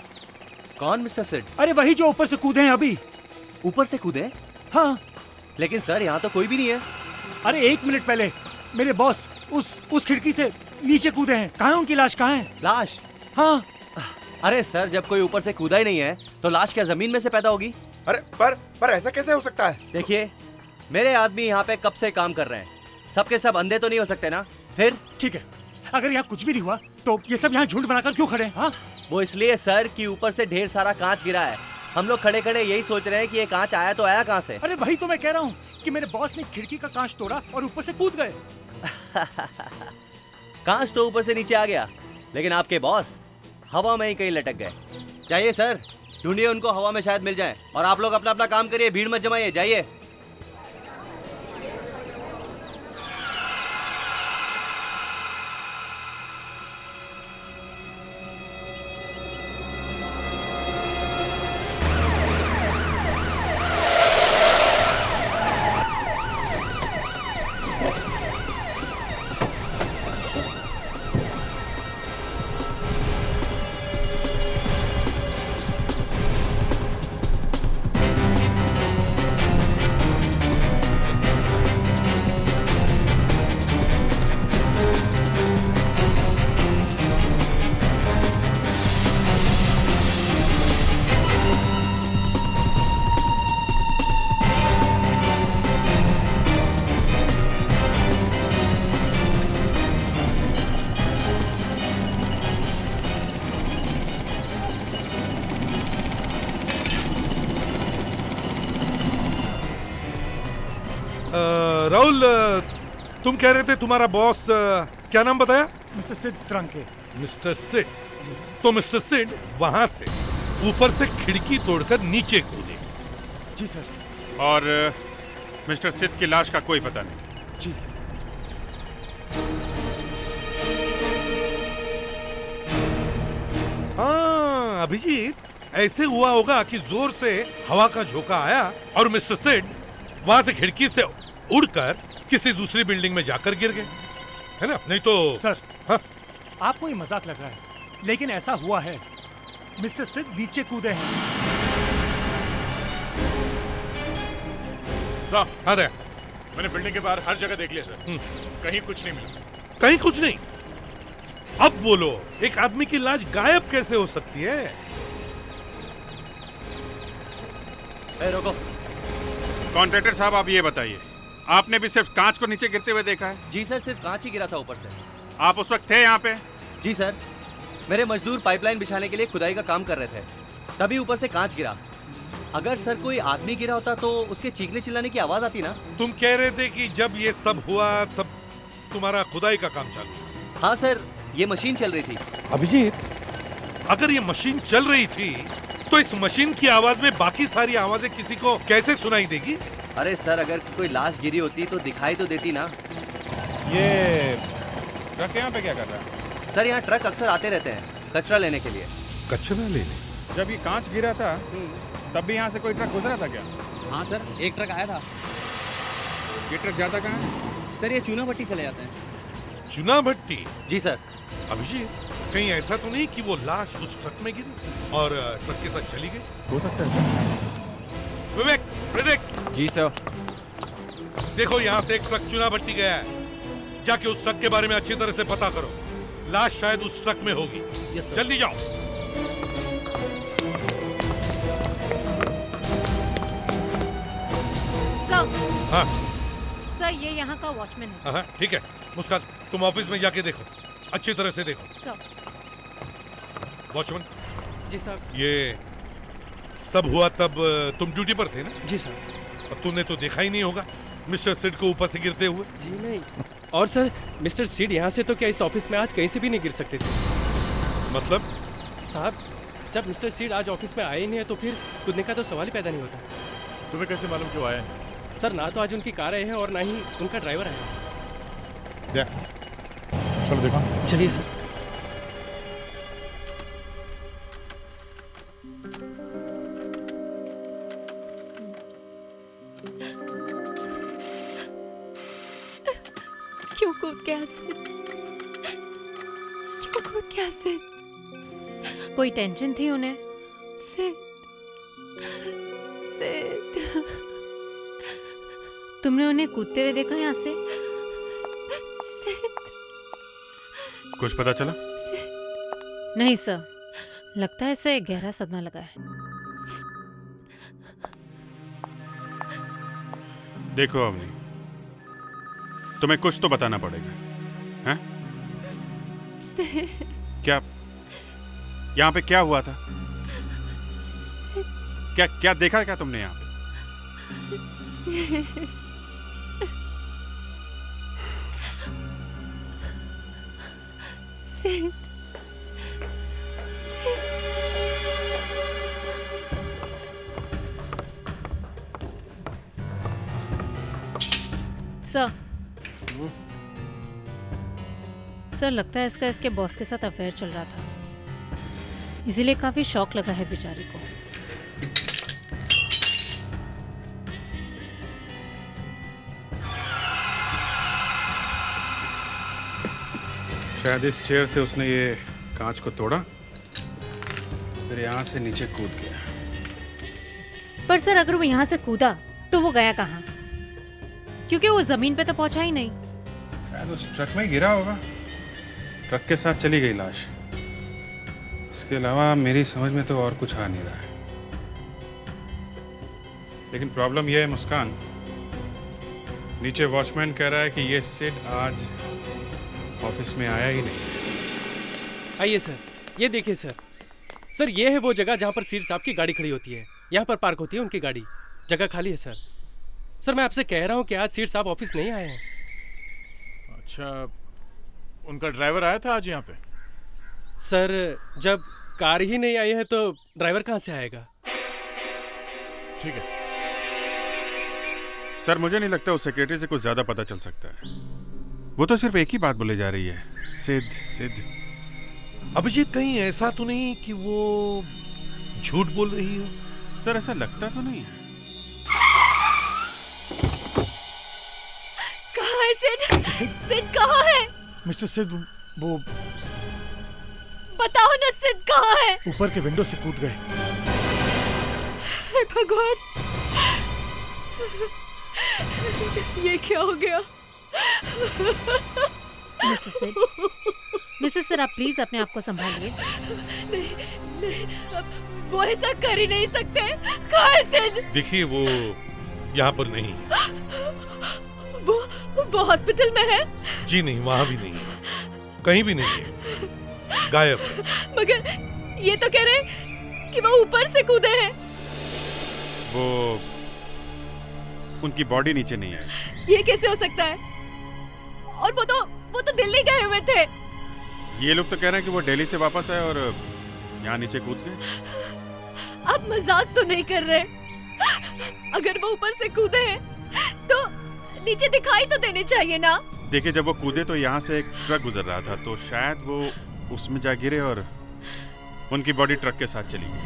कौन मिस्टर सिद? अरे वही जो ऊपर से कूदे हैं अभी। ऊपर से कूदे? हाँ। लेकिन सर यहाँ तो कोई भी नहीं है। अरे 1 मिनट पहले मेरे बॉस उस खिड़की से नीचे कूदे हैं। कहाँ है उनकी लाश? कहाँ है लाश? हाँ। अरे सर, जब कोई ऊपर से कूदा ही नहीं है तो लाश क्या जमीन में से पैदा होगी? अरे पर ऐसा कैसे हो सकता है? देखिए, मेरे आदमी यहाँ पे कब से काम कर रहे हैं, सबके सब अंधे तो नहीं हो सकते ना। फिर ठीक है, अगर यहाँ कुछ भी नहीं हुआ तो ये सब यहाँ झूठ बनाकर क्यों खड़े हैं? हाँ, वो इसलिए सर कि ऊपर से ढेर सारा कांच गिरा है। हम लोग खड़े खड़े यही सोच रहे हैं कि ये कांच आया तो आया कहाँ से। अरे वही तो मैं कह रहा हूँ कि मेरे बॉस ने खिड़की का कांच तोड़ा और ऊपर से कूद गए। कांच तो ऊपर से नीचे आ गया, लेकिन आपके बॉस हवा में ही कहीं लटक गए। जाइए सर, ढूंढिए उनको, हवा में शायद मिल जाए। और आप लोग अपना अपना काम करिए, भीड़ मत जमाइए, जाइए। राहुल, तुम कह रहे थे तुम्हारा बॉस क्या नाम बताया? मिस्टर सिड ट्रंके। मिस्टर सिड, तो मिस्टर सिड वहां से ऊपर से खिड़की तोड़कर नीचे कूदे। जी सर। और मिस्टर सिड की लाश का कोई पता नहीं? जी। हाँ अभिजीत, ऐसे हुआ होगा कि जोर से हवा का झोंका आया और मिस्टर सिड वहां से खिड़की से उड़कर किसी दूसरी बिल्डिंग में जाकर गिर गए, है ना? नहीं तो सर, हाँ? आपको ये मजाक लग रहा है, लेकिन ऐसा हुआ है। मिस्टर सिड नीचे कूदे हैं। हाँ दे, मैंने बिल्डिंग के बाहर हर जगह देख लिया सर, कहीं कुछ नहीं मिला। कहीं कुछ नहीं? अब बोलो, एक आदमी की लाश गायब कैसे हो सकती है? रोको। कॉन्ट्रैक्टर साहब, आप ये बताइए, आपने भी सिर्फ कांच को नीचे गिरते हुए देखा है? जी सर, सिर्फ कांच ही गिरा था ऊपर से। आप उस वक्त थे यहाँ पे? जी सर, मेरे मजदूर पाइपलाइन बिछाने के लिए खुदाई का काम कर रहे थे, तभी ऊपर से कांच गिरा। अगर सर कोई आदमी गिरा होता तो उसके चीखने चिल्लाने की आवाज आती ना। तुम कह रहे थे कि जब ये सब हुआ तब तुम्हारा खुदाई का काम चालू था? हाँ सर, ये मशीन चल रही थी। अभिजीत, अगर ये मशीन चल रही थी तो इस मशीन की आवाज में बाकी सारी आवाजें किसी को कैसे सुनाई देगी? अरे सर, अगर कोई लाश गिरी होती तो दिखाई तो देती ना। ये ट्रक यहाँ पे क्या कर रहा है? सर, यहाँ ट्रक अक्सर आते रहते हैं कचरा लेने के लिए। कचरा लेने? जब ये कांच गिरा था तब भी यहाँ से कोई ट्रक गुजरा था क्या? हाँ सर, एक ट्रक आया था। ये ट्रक जाता कहाँ है? सर, ये चूना भट्टी चले जाते हैं। चूना भट्टी? जी सर। अभिजीत, कहीं ऐसा तो नहीं कि वो लाश उस ट्रक में गिरी और ट्रक के साथ चली गई? हो सकता है सर। विवेक, विवेक। जी सर। देखो, यहाँ से एक ट्रक चूना भट्टी गया है, जाके उस ट्रक के बारे में अच्छी तरह से पता करो। लाश शायद उस ट्रक में होगी। जल्दी जाओ। सर। हाँ सर, ये यहाँ का वॉचमैन है। हाँ, ठीक है। मुस्कान, तुम ऑफिस में जाके देखो, अच्छी तरह से देखो। सर। वॉचमैन। जी सर। ये सब हुआ तब तुम ड्यूटी पर थे ना? जी सर। अब तुमने तो देखा ही नहीं होगा मिस्टर सिड को ऊपर से गिरते हुए। जी नहीं। और सर, मिस्टर सिड यहाँ से तो क्या इस ऑफिस में आज कहीं से भी नहीं गिर सकते थे। मतलब? साहब, जब मिस्टर सिड आज ऑफिस में आए ही नहीं है तो फिर कूदने का तो सवाल ही पैदा नहीं होता। तुम्हें कैसे मालूम क्यों आए? सर, ना तो आज उनकी कार आई है और ना ही उनका ड्राइवर आया। चलो देखो। चलिए सर। क्यों कूद गया सिड? क्यों कूद गया सिड? कोई टेंशन थी उन्हें? सिड, सिड। तुमने उन्हें कूदते हुए देखा यहाँ से? कुछ पता चला? नहीं सर, लगता है इसे गहरा सदमा लगा है। देखो अवनी, तुम्हें कुछ तो बताना पड़ेगा, हैं? क्या यहाँ पे क्या हुआ था? क्या क्या देखा क्या तुमने यहाँ पे? सर लगता है इसका इसके बॉस के साथ अफेयर चल रहा था, इसीलिए काफी शौक लगा है बेचारी को। शायद इस चेयर से उसने ये कांच को तोड़ा, फिर यहाँ से नीचे कूद गया। पर सर अगर वो यहाँ से कूदा तो वो गया कहाँ? क्योंकि वो जमीन पे तो पहुंचा ही नहीं। शायद उस ट्रक में गिरा होगा, ट्रक के साथ चली गई लाश। इसके अलावा मेरी समझ में तो और कुछ आ नहीं रहा है। लेकिन प्रॉब्लम यह है मुस्कान, नीचे वॉचमैन कह रहा है कि ये सिड आज ऑफिस में आया ही नहीं। आइए सर, ये देखिए सर। सर ये है वो जगह जहाँ पर सीड साहब की गाड़ी खड़ी होती है। यहाँ पर पार्क होती है उनकी गाड़ी। जगह खाली है सर। सर मैं आपसे कह रहा हूँ कि आज सीड साहब ऑफिस नहीं आए हैं। अच्छा, उनका ड्राइवर आया था आज यहाँ पे? सर जब कार ही नहीं आई है तो ड्राइवर कहाँ से आएगा? ठीक है सर, मुझे नहीं लगता उस सेक्रेटरी से कुछ ज्यादा पता चल सकता है। वो तो सिर्फ एक ही बात बोले जा रही है, सिद्ध सिद्ध। अभिजीत, कहीं ऐसा तो नहीं कि वो झूठ बोल रही हो? सर ऐसा लगता तो नहीं है। कहाँ है सिड? सिड कहाँ है? मिस्टर सिद्ध, वो बताओ ना, सिड कहाँ है? ऊपर के विंडो से कूद गए। भगवान, ये क्या हो गया? मिसेस सिड, आप प्लीज अपने आप को संभालिए। नहीं, अब वो ऐसा कर ही नहीं सकते। कहाँ है सिड? देखिए, वो यहाँ पर नहीं है। वो हॉस्पिटल में है? जी नहीं, वहाँ भी नहीं है, कहीं भी नहीं है, गायब है। मगर ये तो कह रहे कि वो ऊपर से कूदे हैं। वो उनकी बॉडी नीचे नहीं आई। ये कैसे हो सकता है? और वो तो दिल्ली गए हुए थे। ये लोग तो कह रहे हैं कि वो दिल्ली से वापस आए और यहाँ नीचे कूद गए। आप मजाक तो नहीं कर रहे? अगर वो ऊपर से कूदे हैं तो नीचे दिखाई तो देने चाहिए ना। देखिए, जब वो कूदे तो यहाँ से एक ट्रक गुजर रहा था, तो शायद वो उसमें जा गिरे और उनकी बॉडी ट्रक के साथ चली गई।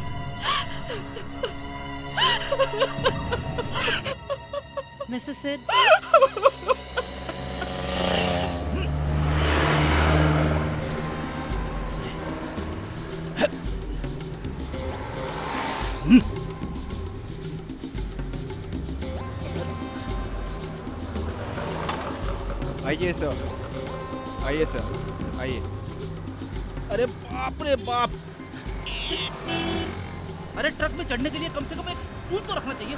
मिसेस सिड, आइए सर, आइए सर, आइए। अरे बाप रे बाप! अरे ट्रक में चढ़ने के लिए कम से कम एक स्टूल तो रखना चाहिए।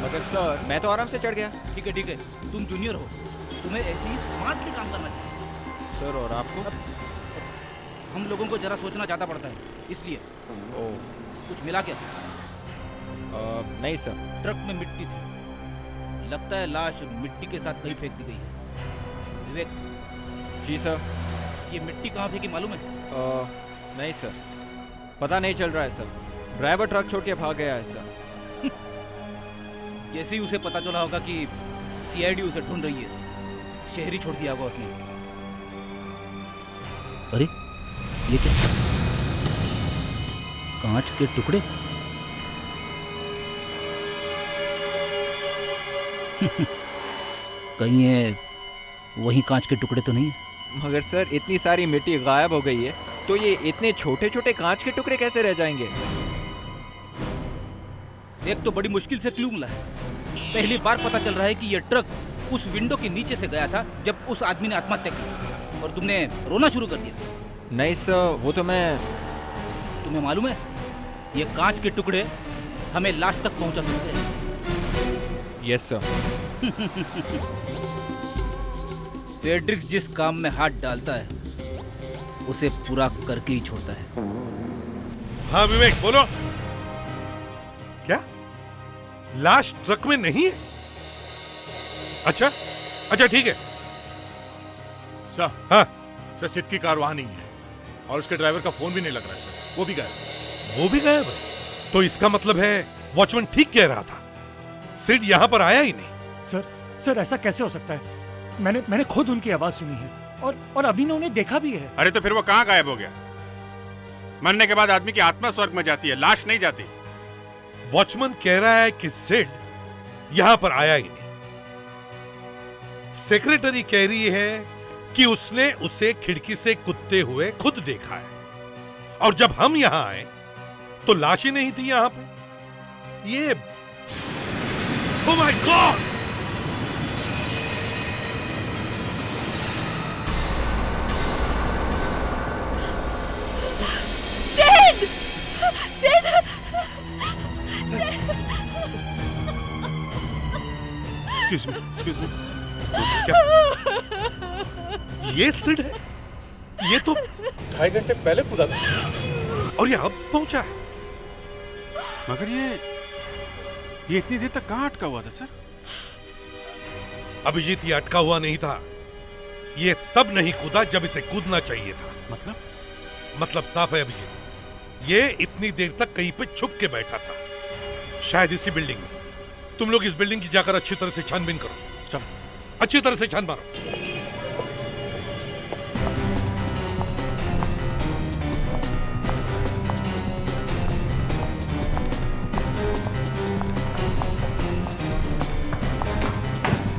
मगर सर मैं तो आराम से चढ़ गया। ठीक है, तुम जूनियर हो, तुम्हें ऐसे ही स्मार्टली काम करना चाहिए। सर और आपको? हम लोगों को जरा सोचना ज़्यादा पड़ता है, इसलिए। कुछ मिला क्या? नहीं सर। ट्रक में मिट्टी थी, लगता है लाश मिट्टी के साथ कहीं फेंक दी गई है। विवेक। जी सर। ये मिट्टी कहाँ फेंकी मालूम है? नहीं सर, पता नहीं चल रहा है सर। ड्राइवर ट्रक छोड़ के भाग गया है सर। जैसे ही उसे पता चला होगा कि सीआईडी उसे ढूंढ रही है, शहरी छोड़ दिया होगा उसने। अरे ये क्या? कांच के टुकड़े? कहीं ये वही कांच के टुकड़े तो नहीं है? मगर सर इतनी सारी मिट्टी गायब हो गई है, तो ये इतने छोटे छोटे कांच के टुकड़े कैसे रह जाएंगे? एक तो बड़ी मुश्किल से क्लू मिला है। पहली बार पता चल रहा है कि यह ट्रक उस विंडो के नीचे से गया था जब उस आदमी ने आत्महत्या की, और तुमने रोना शुरू कर दिया। नहीं सर, वो तो मैं। तुम्हें मालूम है, ये कांच के टुकड़े हमें लाश तक पहुंचा सकते हैं। Yes sir. फेड्रिक्स जिस काम में हाथ डालता है उसे पूरा करके ही छोड़ता है। हाँ विवेक बोलो। क्या लाश ट्रक में नहीं है? अच्छा अच्छा ठीक है सर। हाँ सर सिट की कार वहां नहीं है और उसके ड्राइवर का फोन भी नहीं लग रहा है सर, वो भी गायब। वो भी गायब है? तो इसका मतलब है वॉचमैन ठीक कह रहा था, सिड यहाँ पर आया ही नहीं। सर ऐसा कैसे हो सकता है? मैंने खुद उनकी आवाज सुनी है और अभी ने उन्हें देखा भी है। अरे तो फिर वो कहाँ गायब हो गया? मरने के बाद आदमी की आत्मा स्वर्ग में जाती है, लाश नहीं जाती। वॉचमैन कह रहा है कि सिड यहां पर आया ही नहीं। सेक्रेटरी कह रही है कि उसने उसे खिड़की से कूदते हुए खुद देखा है, और जब हम यहां आए तो लाश ही नहीं थी यहां पे। ये oh my God! Sid! Sid! Excuse me क्या ये सिड है? ये तो 2.5 घंटे पहले कूदा था और ये अब पहुंचा है। मगर ये इतनी देर तक कहाँ अटका हुआ था सर? अभिजीत ये अटका हुआ नहीं था, ये तब नहीं कूदा जब इसे कूदना चाहिए था। मतलब साफ है अभिजीत, ये इतनी देर तक कहीं पे छुप के बैठा था, शायद इसी बिल्डिंग में। तुम लोग इस बिल्डिंग की जाकर अच्छी तरह से छानबीन करो। चलो अच्छी तरह से छान मारो।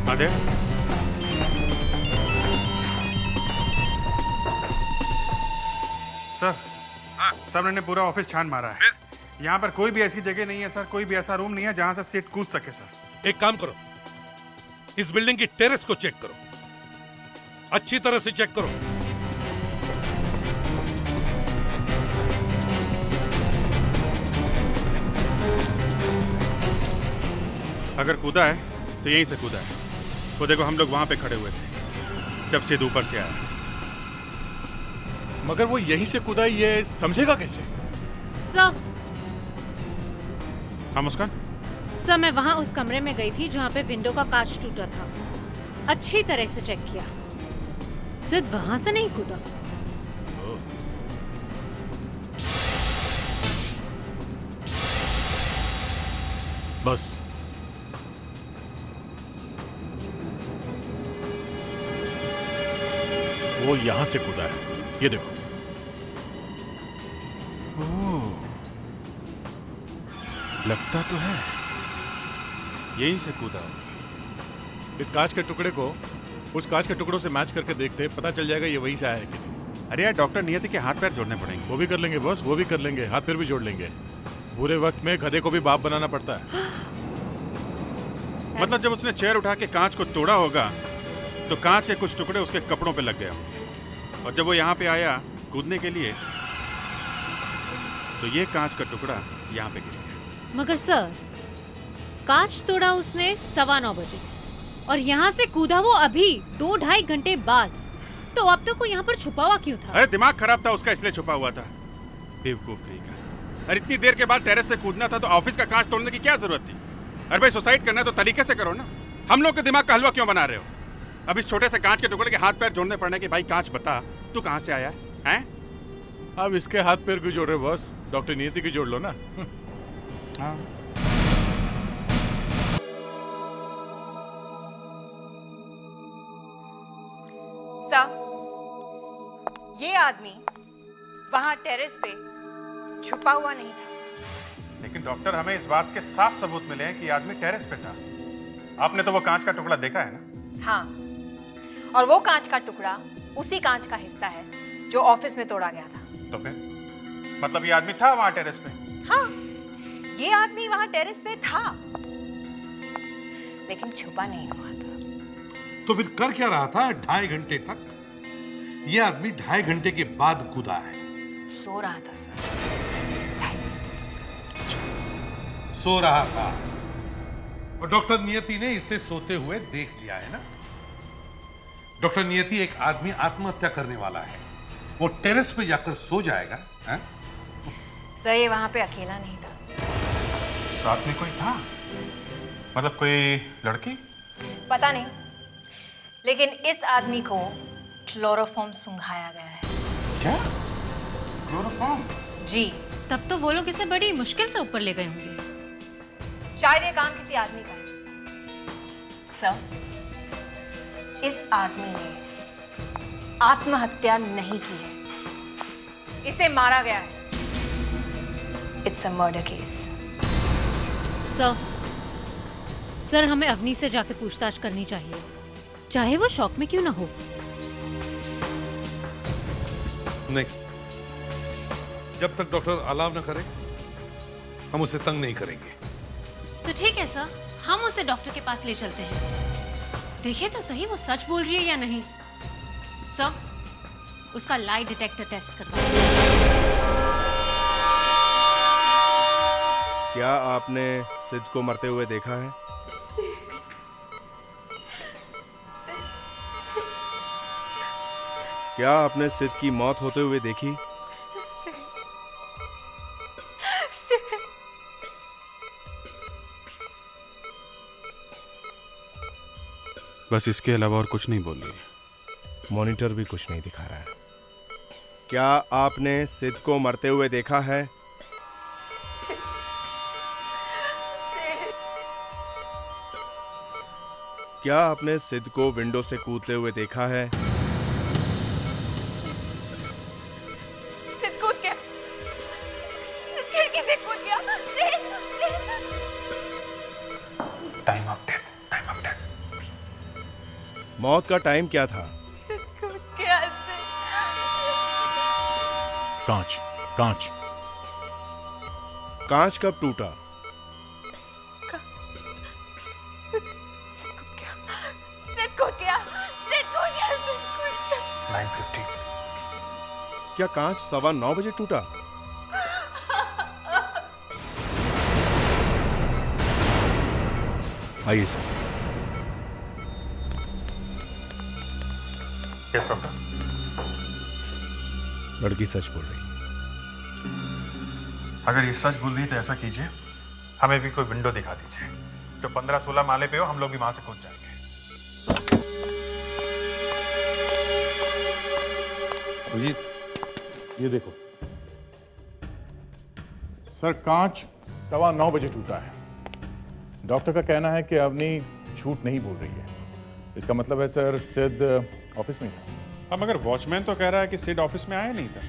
महादेव, सर सर मैंने पूरा ऑफिस छान मारा है। यहाँ पर कोई भी ऐसी जगह नहीं है सर, कोई भी ऐसा रूम नहीं है जहाँ से सीट कूद सके सर। एक काम करो, इस बिल्डिंग की टेरेस को चेक करो, अच्छी तरह से चेक करो। अगर कूदा है तो यहीं से कूदा है। वो देखो हम लोग वहां पे खड़े हुए थे जब सीध ऊपर से आया। मगर वो यहीं से कूदा, ये समझेगा कैसे? सर हाँ मुस्कान? सर मैं वहां उस कमरे में गई थी जहां पे विंडो का कांच टूटा था, अच्छी तरह से चेक किया, सिर्फ वहां से नहीं कूदा। बस वो यहां से कूदा है, ये देखो। ओह, लगता तो है यहीं से कूदा। इस कांच के टुकड़े को उस कांच के टुकड़ों से मैच करके देखते, पता चल जाएगा ये वहीं से आया है कि नहीं। अरे यार डॉक्टर नियति के हाथ पैर जोड़ने पड़ेंगे। वो भी कर लेंगे बॉस, वो भी कर लेंगे, हाथ पैर भी जोड़ लेंगे। बुरे वक्त में गधे को भी बाप बनाना पड़ता है। मतलब जब उसने चेयर उठा के कांच को तोड़ा होगा तो कांच के कुछ टुकड़े उसके कपड़ों पे लग गए होंगे, और जब वो यहाँ पे आया कूदने के लिए तो ये कांच का टुकड़ा यहाँ पे गिर गया। मगर सर कांच तोड़ा उसने 9:15 बजे और यहाँ से कूदा वो अभी 2-2.5 घंटे बाद, तो अब तक वो यहाँ पर छुपा हुआ क्यों था? अरे दिमाग खराब था उसका, इसलिए छुपा हुआ था। बेवकूफ कहीं का। अरे इतनी देर के बाद टेरेस से कूदना था तो ऑफिस का कांच तोड़ने की क्या जरूरत थी? अरे भाई सुसाइड करना है तो तरीके से करो ना, हम लोग के दिमाग का हलवा क्यों बना रहे हो? अब इस छोटे से कांच के टुकड़े के हाथ पैर जोड़ने पड़ने के, भाई कांच बता तू कहाँ से आया है? अब इसके हाथ पैर क्यों जोड़ रहे हो बॉस? डॉक्टर नियति की जोड़ लो ना। हाँ। सर, ये आदमी वहां टेरेस पे छुपा हुआ नहीं था। लेकिन डॉक्टर हमें इस बात के साफ सबूत मिले हैं कि ये आदमी टेरेस पे था। आपने तो वो कांच का टुकड़ा देखा है ना? हाँ, और वो कांच का टुकड़ा उसी कांच का हिस्सा है जो ऑफिस में तोड़ा गया था। तो फिर मतलब ये आदमी था वहां टेरेस पे? हाँ, ये आदमी वहां टेरेस पे था, लेकिन छुपा नहीं हुआ था। तो फिर कर क्या रहा था 2.5 घंटे तक? ये आदमी 2.5 घंटे के बाद कूदा है। सो रहा था सर। सो रहा था? और डॉक्टर नियति ने इसे सोते हुए देख लिया है ना। डॉक्टर नियति, एक आदमी आत्महत्या करने वाला है, वो टेरेस पे जाकर सो जाएगा। है? सर ये वहां पे अकेला नहीं था। साथ में कोई था? मतलब कोई लड़की? पता नहीं, लेकिन इस आदमी को क्लोरोफॉर्म सुंघाया गया है। क्या? क्लोरोफॉर्म? जी। तब तो वो लोग इसे बड़ी मुश्किल से ऊपर ले गए होंगे। शायद ये काम किसी आदमी का है। सर, इस आदमी ने आत्महत्या नहीं की है, इसे मारा गया है। It's a murder case. Sir हमें अवनी से जाके पूछताछ करनी चाहिए, चाहे वो शौक में क्यों ना हो। नहीं, जब तक डॉक्टर अलाव न करे हम उसे तंग नहीं करेंगे। तो ठीक है सर, हम उसे डॉक्टर के पास ले चलते हैं। देखिए तो सही वो सच बोल रही है या नहीं। सर, उसका लाई डिटेक्टर टेस्ट करवाइए। क्या आपने सिद्ध को मरते हुए देखा है? क्या आपने सिद्ध की मौत होते हुए देखी? बस इसके अलावा और कुछ नहीं बोल रही। मॉनिटर भी कुछ नहीं दिखा रहा है। क्या आपने सिद्ध को मरते हुए देखा है? क्या आपने सिद्ध को विंडो से कूदते हुए देखा है? सिद्ध कूद गया। सिद्ध खिड़की से कूद गया। Time of death, time of death. मौत का टाइम क्या था? सिद्ध कूद गया। कांच, कांच। कांच कब टूटा? सिद्ध कूद गया। 9:50। क्या कांच 9:15 बजे टूटा? आइए सर। Yes doctor. लड़की सच बोल रही। अगर ये सच बोल रही है तो ऐसा कीजिए, हमें भी कोई विंडो दिखा दीजिए। जो 15-16 माले पे हो, हम लोग भी वहां से कूद जाएंगे। अभिजीत, ये देखो। सर कांच 9:15 बजे टूटा है। डॉक्टर का कहना है कि अवनी झूठ नहीं बोल रही है। इसका मतलब है सर सिद्ध ऑफिस में था। अब मगर वॉचमैन तो कह रहा है कि सिड ऑफिस में आया नहीं था।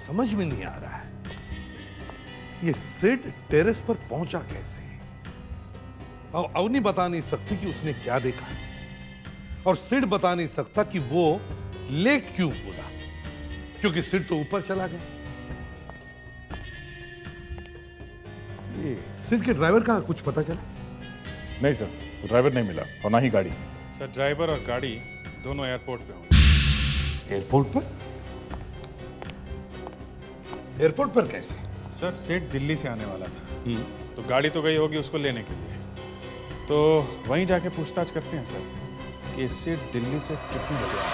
समझ में नहीं आ रहा है ये सिड टेरेस पर पहुंचा कैसे। और अवनी बता नहीं सकती कि उसने क्या देखा, और सिड बता नहीं सकता कि वो लेट क्यों बोला, क्योंकि सिड तो ऊपर चला गया। ये सिड के ड्राइवर का कुछ पता चला? नहीं सर, तो ड्राइवर नहीं मिला और ना ही गाड़ी। सर ड्राइवर और गाड़ी दोनों एयरपोर्ट पे होंगे। एयरपोर्ट पर? एयरपोर्ट पर कैसे? सर सेठ दिल्ली से आने वाला था, तो गाड़ी तो गई होगी उसको लेने के लिए। तो वहीं जाके पूछताछ करते हैं सर कि सेठ दिल्ली से कितने बजे आया।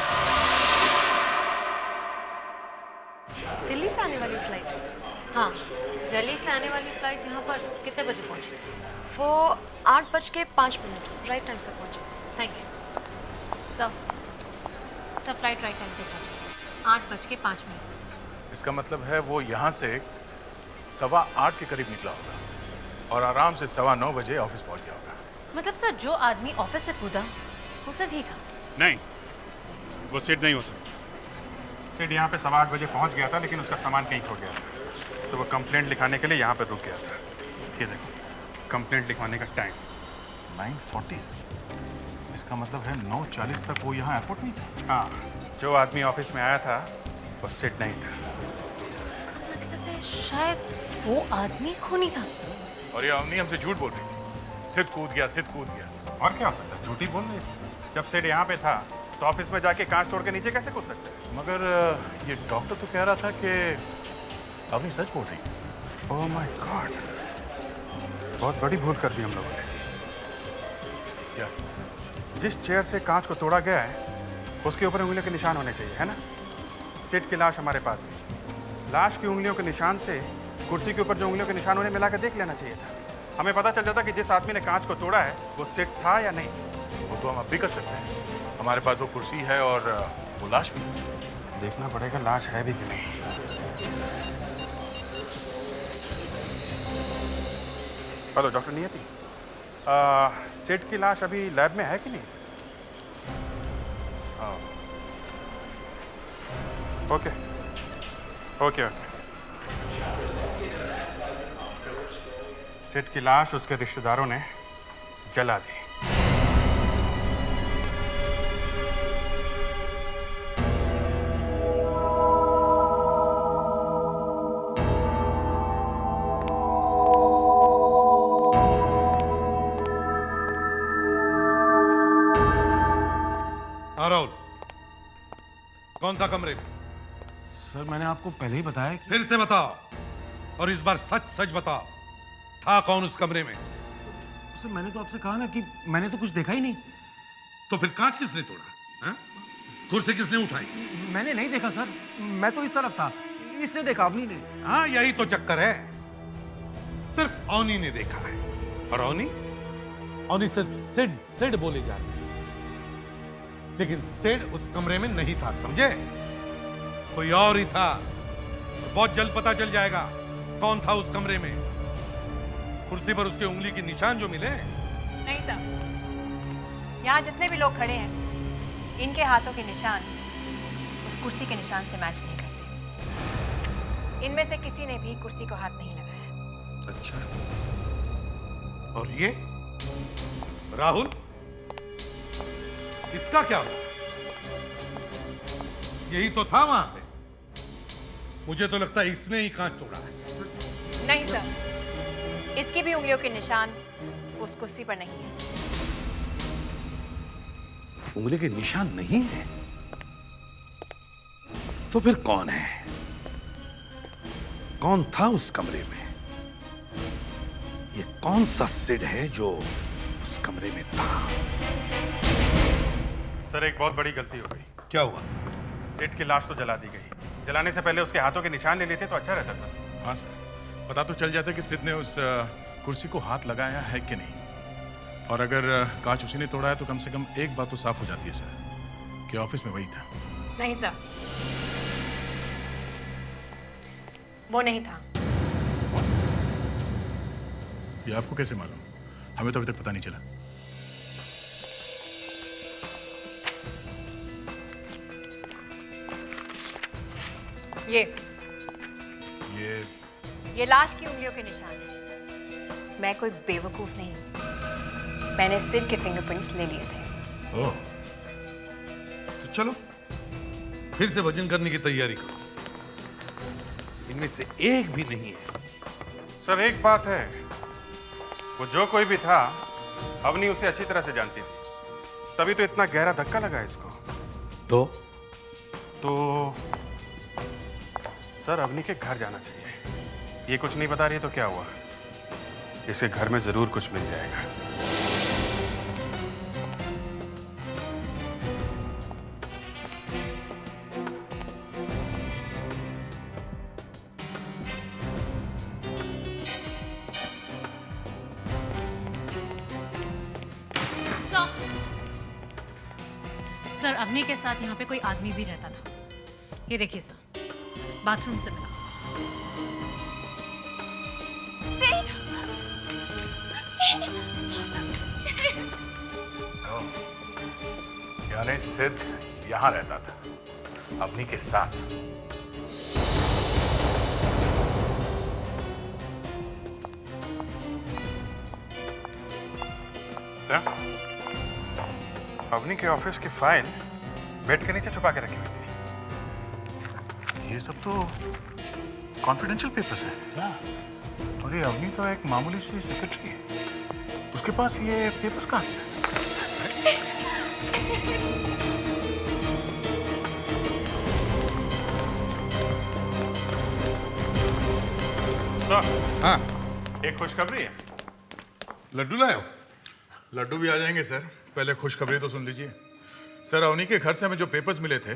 दिल्ली से आने वाली फ्लाइट? हाँ, दिल्ली से आने वाली फ्लाइट यहाँ पर कितने बजे पहुँची? वो 8:05 राइट टाइम पर पहुंचे। Thank you sir, flight right time पे पहुंची 8:05। इसका मतलब है वो यहाँ से 8:15 के करीब निकला होगा और आराम से 9:15 बजे ऑफिस पहुंच गया होगा। मतलब सर जो आदमी ऑफिस से कूदा वो सिड ही था? नहीं, वो सिड नहीं हो सकता। सिड यहाँ पे 8:15 बजे पहुँच गया था, लेकिन उसका सामान कहीं खो गया था, तो वो कंप्लेंट लिखाने के लिए यहाँ पे रुक गया था। ये देखो कंप्लेंट लिखवाने का टाइम 9:40। इसका मतलब है 9:40 तक वो यहाँ एयरपोर्ट नहीं था। हाँ, जो आदमी ऑफिस में आया था वो सिड नहीं था। इसका मतलब है शायद वो आदमी खूनी था। और ये अवनी हमसे झूठ बोल रही थी। सिद्ध कूद गया, सिद्ध कूद गया। और क्या हो सकता है, झूठी बोल रही थी। जब सिड यहाँ पे था तो ऑफिस में जाके कांच तोड़ के नीचे कैसे कूद सकते हैं? मगर ये डॉक्टर तो कह रहा था कि अवनी सच बोल रही है। ओह माय गॉड, बहुत बड़ी भूल कर दी हम लोगों ने। क्या? जिस चेयर से कांच को तोड़ा गया है उसके ऊपर उंगलियों के निशान होने चाहिए, है ना? सिड की लाश हमारे पास है। लाश की उंगलियों के निशान से कुर्सी के ऊपर जो उंगलियों के निशान उन्हें मिलाकर देख लेना चाहिए था। हमें पता चल जाता कि जिस आदमी ने कांच को तोड़ा है वो सिड था या नहीं। वो तो हम अब भी कर सकते हैं, हमारे पास वो कुर्सी है और वो लाश भी। देखना पड़ेगा लाश है भी कि नहीं। हेलो डॉक्टर नियति, सिड की लाश अभी लैब में है कि नहीं? हाँ, ओके ओके ओके। सिड की लाश उसके रिश्तेदारों ने जला दी। राहुल, कौन था कमरे में? सर मैंने आपको पहले ही बताया कि... फिर से बताओ, और इस बार सच सच बताओ, था कौन उस कमरे में? सर मैंने तो आपसे कहा ना कि मैंने तो कुछ देखा ही नहीं। तो फिर कांच किसने तोड़ा? हाँ? कुर्सी किसने उठाई? मैंने नहीं देखा सर, मैं तो इस तरफ था, इससे देखा अवनी ने। हाँ, यही तो चक्कर है, सिर्फ अवनी ने देखा है। और अवनी सिर्फ सिड सिड बोले जा रही है, लेकिन सिड उस कमरे में नहीं था, समझे? कोई और ही था। बहुत जल्द पता चल जाएगा कौन था उस कमरे में। कुर्सी पर उसके उंगली के निशान जो मिले। नहीं साहब, यहाँ जितने भी लोग खड़े हैं इनके हाथों के निशान उस कुर्सी के निशान से मैच नहीं करते। इनमें से किसी ने भी कुर्सी को हाथ नहीं लगाया। अच्छा, और ये राहुल, इसका क्या हुआ? यही तो था वहां पे। मुझे तो लगता है इसने ही कांच तोड़ा है। नहीं सर, इसकी भी उंगलियों के निशान उस कुर्सी पर नहीं है। उंगली के निशान नहीं है? तो फिर कौन है? कौन था उस कमरे में? ये कौन सा सिड है जो उस कमरे में था? सर एक बहुत बड़ी गलती हो गई। क्या हुआ? सिड की लाश तो जला दी गई, जलाने से पहले उसके हाथों के निशान ले लेते तो अच्छा रहता सर। हाँ सर, पता तो चल जाता कि सिद ने उस कुर्सी को हाथ लगाया है कि नहीं। और अगर कांच उसी ने तोड़ा है तो कम से कम एक बात तो साफ हो जाती है सर कि ऑफिस में वही था। नहीं सर, वो नहीं था। ये आपको कैसे मालूम? हमें तो अभी तक पता नहीं चला। ये लाश की उंगलियों के निशान है। मैं कोई बेवकूफ नहीं हूं, मैंने सिर के फिंगरप्रिंट्स ले लिए थे। ओह, तो चलो फिर से वजन करने की तैयारी करो। इनमें से एक भी नहीं है। सर एक बात है, वो जो कोई भी था अवनी उसे अच्छी तरह से जानती थी, तभी तो इतना गहरा धक्का लगा इसको। तो सर अवनी के घर जाना चाहिए। ये कुछ नहीं बता रही तो क्या हुआ, इसके घर में जरूर कुछ मिल जाएगा। सर अवनी के साथ यहाँ पे कोई आदमी भी रहता था। ये देखिए सर, बाथरूम से मिला। यानी सिद यहाँ रहता था अवनी के साथ। क्या? अवनी के ऑफिस की फाइल बेड के नीचे छुपा के रखी हुई थी। ये सब तो कॉन्फिडेंशियल पेपर्स है। और ये अवनी तो एक मामूली सी सेक्रेटरी है, उसके पास ये पेपर्स कहाँ से? सर, हाँ, एक खुशखबरी है। लड्डू लाए हो? लड्डू भी आ जाएंगे सर, पहले खुशखबरी तो सुन लीजिए। सर अवनी के घर से हमें जो पेपर्स मिले थे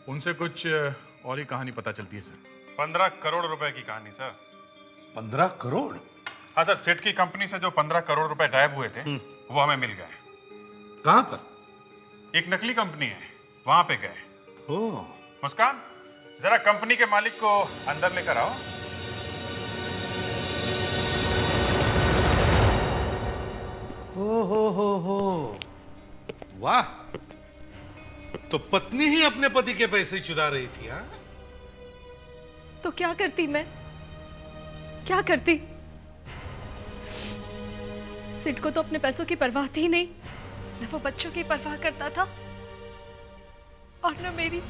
उनसे कुछ और ही कहानी पता चलती है सर। 15 करोड़ रुपए की कहानी सर। 15 करोड़? हाँ सर, सेठ की कंपनी से जो 15 करोड़ रुपए गायब हुए थे वो हमें मिल गए। कहाँ पर? एक नकली कंपनी है, वहां पे गए। ओह। मुस्कान, जरा कंपनी के मालिक को अंदर लेकर आओ। हो वाह, तो पत्नी ही अपने पति के पैसे चुरा रही थी? हाँ, तो क्या करती मैं, क्या करती? सिड को तो अपने पैसों की परवाह थी नहीं, न वो बच्चों की परवाह करता था और न मेरी।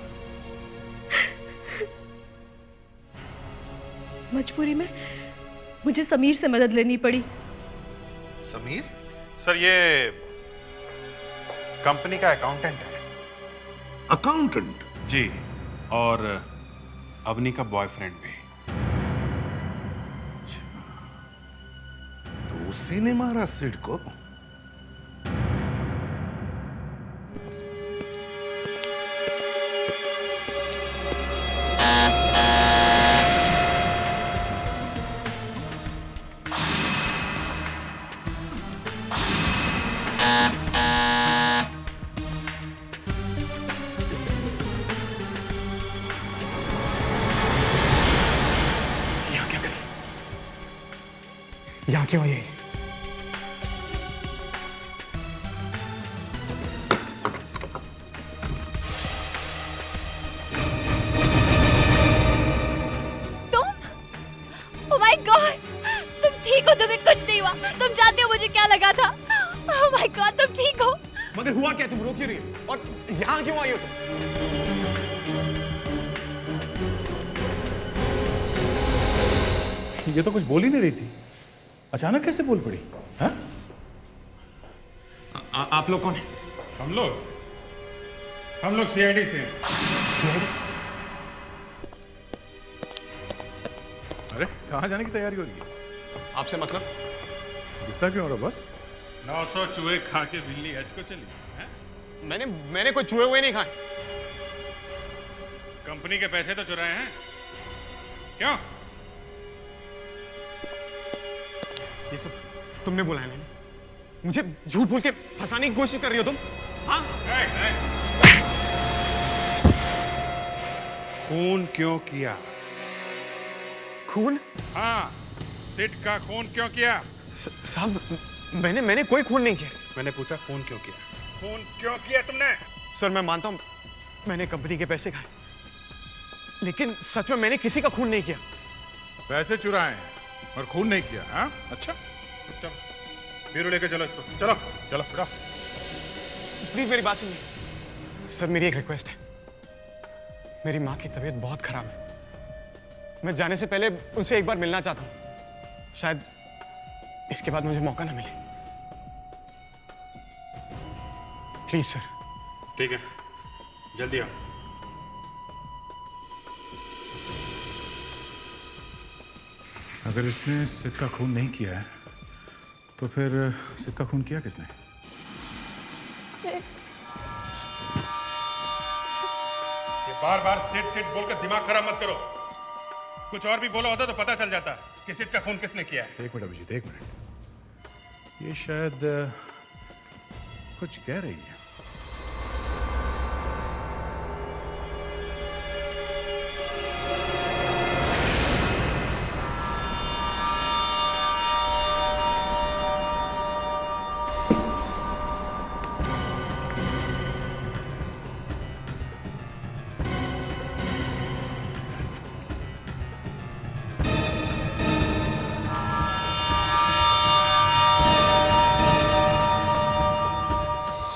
मजबूरी में मुझे समीर से मदद लेनी पड़ी। समीर? सर ये कंपनी का अकाउंटेंट है। अकाउंटेंट? जी, और अवनी का बॉयफ्रेंड भी। तो उसी ने मारा सिड को? यहाँ क्यों आई? तुम? Oh my God! तुम ठीक हो? तुम्हें कुछ नहीं हुआ? तुम जानते हो मुझे क्या लगा था? Oh my God! तुम ठीक हो? मगर हुआ क्या? तुम रो क्यों रही हो? और यहाँ क्यों आई हो तुम? ये तो कुछ बोल ही नहीं रही थी, अचानक कैसे बोल पड़ी? हाँ? आप लोग कौन हैं? हम लोग सीआईडी से हैं। अरे कहाँ जाने की तैयारी हो रही है? आपसे मतलब? गुस्सा क्यों हो रहा बस? 900 चूहे खा के बिल्ली हज को चली है? मैंने कोई चूहे हुए नहीं खाए। कंपनी के पैसे तो चुराए हैं, क्यों? ये सब तुमने बुलाया? मैंने मुझे झूठ बोल के फंसाने की कोशिश कर रही हो तुम? हाँ? खून क्यों किया? खून? हाँ, सिड का खून क्यों किया? साहब मैंने कोई खून नहीं किया। मैंने पूछा खून क्यों किया? खून क्यों किया तुमने? सर मैं मानता हूँ मैंने कंपनी के पैसे खाए, लेकिन सच में मैंने किसी का खून नहीं किया। पैसे चुराए हैं और खून नहीं किया? हाँ, अच्छा चलो बीरू लेके चलो इसको। चलो चलो बेटा, प्लीज मेरी बात सुनिए। सर मेरी एक रिक्वेस्ट है, मेरी माँ की तबीयत बहुत खराब है, मैं जाने से पहले उनसे एक बार मिलना चाहता हूँ। शायद इसके बाद मुझे मौका ना मिले। Please sir. ठीक है, जल्दी आओ। अगर इसने सिड का खून नहीं किया है तो फिर सिड का खून किया किसने? ये बार बार सिड बोलकर दिमाग खराब मत करो। कुछ और भी बोला होता तो पता चल जाता कि सिड का खून किसने किया है। एक मिनट अभिजीत, एक मिनट। ये शायद कुछ कह रही है।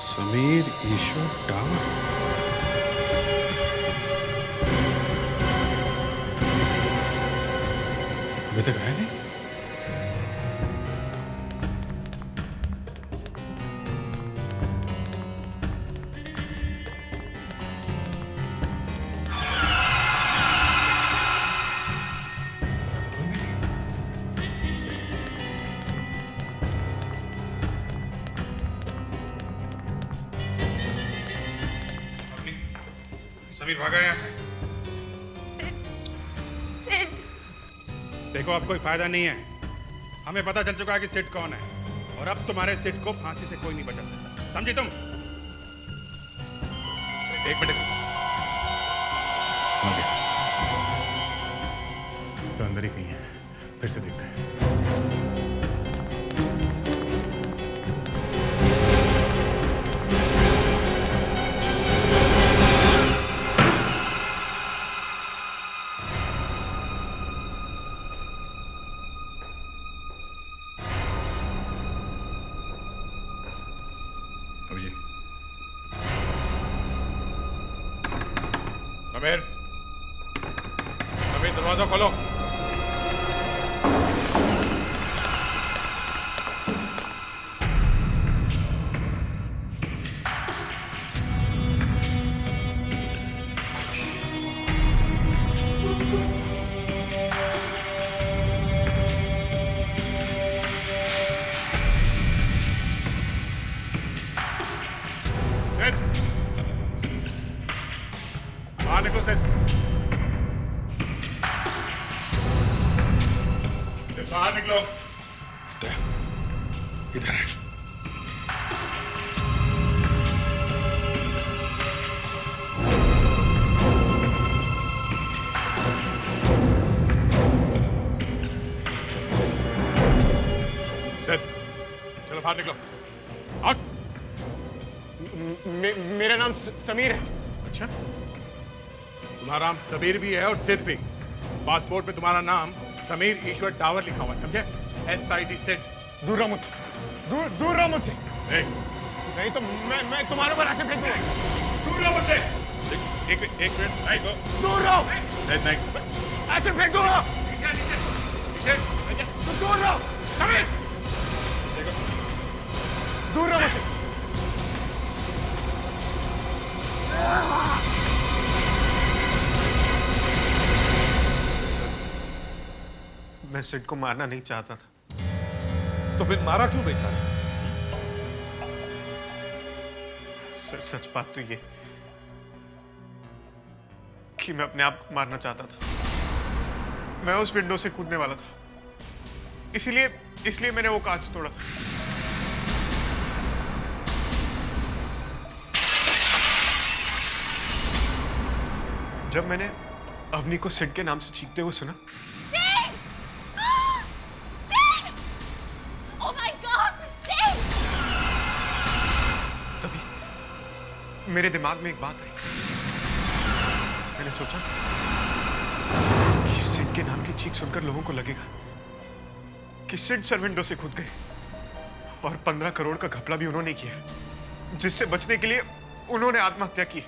समीर समीर भागा यहाँ से। सिड। देखो अब कोई फायदा नहीं है, हमें पता चल चुका है कि सिड कौन है, और अब तुम्हारे सिड को फांसी से कोई नहीं बचा सकता, समझी तुम? एक मिनट, तो अंदर ही कहीं है, फिर से देखते हैं। अभिजीत, समीर, समीर दरवाजा खोलो। बाहर निकलो सिड, बाहर निकलो। इधर है। सिड, चलो बाहर निकलो। आउट। मेरा नाम समीर है। अच्छा, तुम्हारा नाम सबीर भी है और सिद्ध भी। पासपोर्ट पे तुम्हारा नाम समीर ईश्वर डावर लिखा हुआ, समझे? SID सिद्ध। दूर रहो मुझसे, दूर रहो मुझसे। नहीं तो मैं तुम्हारे ऊपर ऐसे फेंक दूंगा। दूर रहो मुझसे। एक मिनट, नहीं तो दूर रहो। नहीं, ऐसे फेंक दूंगा। दूर रहो समीर, दूर रहो मुझसे। मैं सिड को मारना नहीं चाहता था। तो फिर मारा क्यों बेचारा? सर सच बात तो ये कि मैं अपने आप को मारना चाहता था। मैं उस विंडो से कूदने वाला था, इसलिए मैंने वो कांच तोड़ा था। जब मैंने अवनी को सिड के नाम से चीखते हुए सुना, मेरे दिमाग में एक बात आई। मैंने सोचा कि सिड के नाम की चीख सुनकर लोगों को लगेगा कि सिड सर विंडो से कूद गए, और 15 करोड़ का घपला भी उन्होंने किया, जिससे बचने के लिए उन्होंने आत्महत्या की।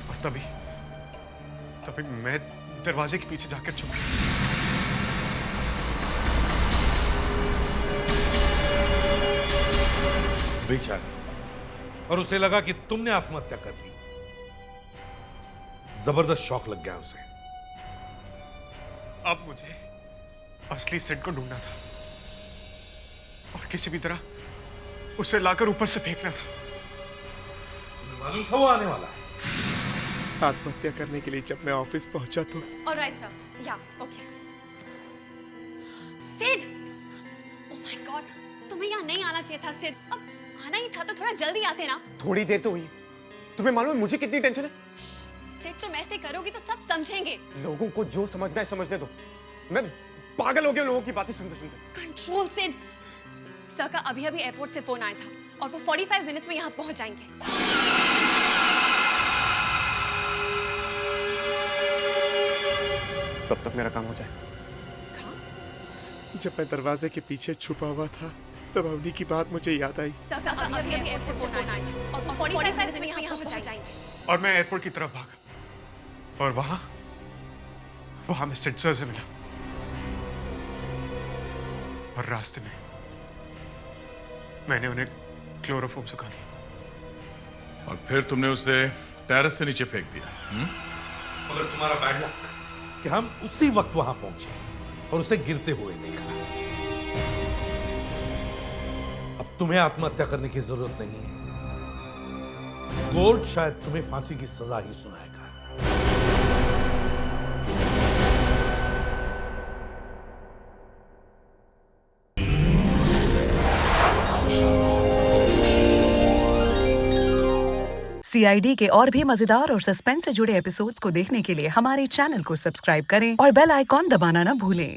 और तभी मैं दरवाजे के पीछे जाकर छुप गया। बेचारा, और उसे लगा कि तुमने आत्महत्या कर ली। जबरदस्त शौक लग गया उसे। अब मुझे असली सिड को ढूंढना था और किसी भी तरह उसे लाकर ऊपर से फेंकना था। तुम्हें मालूम था वो आने वाला है। आत्महत्या करने के लिए जब मैं ऑफिस पहुंचा तो ऑलराइट सर, या okay. Sid, oh my God, तुम्हें यहाँ नहीं आना चाहिए था सिड। अब आना ही था तो थोड़ा जल्दी आते ना। थोड़ी देर तो हुई। तुम्हें मालूम है मुझे कितनी टेंशन है? सिड, तुम ऐसे करोगी तो सब समझेंगे। लोगों को जो समझना है समझने दो। मैं पागल हो गया लोगों की बातें सुनते सुनते। कंट्रोल सिड। सर का अभी एयरपोर्ट से फोन आया था और वो 45 मिनट्स में यहाँ पहुंच जाएंगे। तब तक मेरा काम हो जाए। जब मैं दरवाजे के पीछे छुपा हुआ था तब अवनी की बात मुझे याद आई। सर का अभी एयरपोर्ट से फोन आया था और 45 मिनट्स में यहाँ पहुंच जाएंगे। और मैं एयरपोर्ट की तरफ भागा और वहां मैं सिड सर से मिला और रास्ते में मैंने उन्हें क्लोरोफॉर्म सुखा दी। और फिर तुमने उसे टेरेस से नीचे फेंक दिया। मगर तुम्हारा बैड लक कि हम उसी वक्त वहां पहुंचे और उसे गिरते हुए देखा। अब तुम्हें आत्महत्या करने की जरूरत नहीं है। कोर्ट शायद तुम्हें फांसी की सजा ही सुनाएगा। CID के और भी मजेदार और सस्पेंस से जुड़े एपिसोड्स को देखने के लिए हमारे चैनल को सब्सक्राइब करें और बेल आइकॉन दबाना ना भूलें।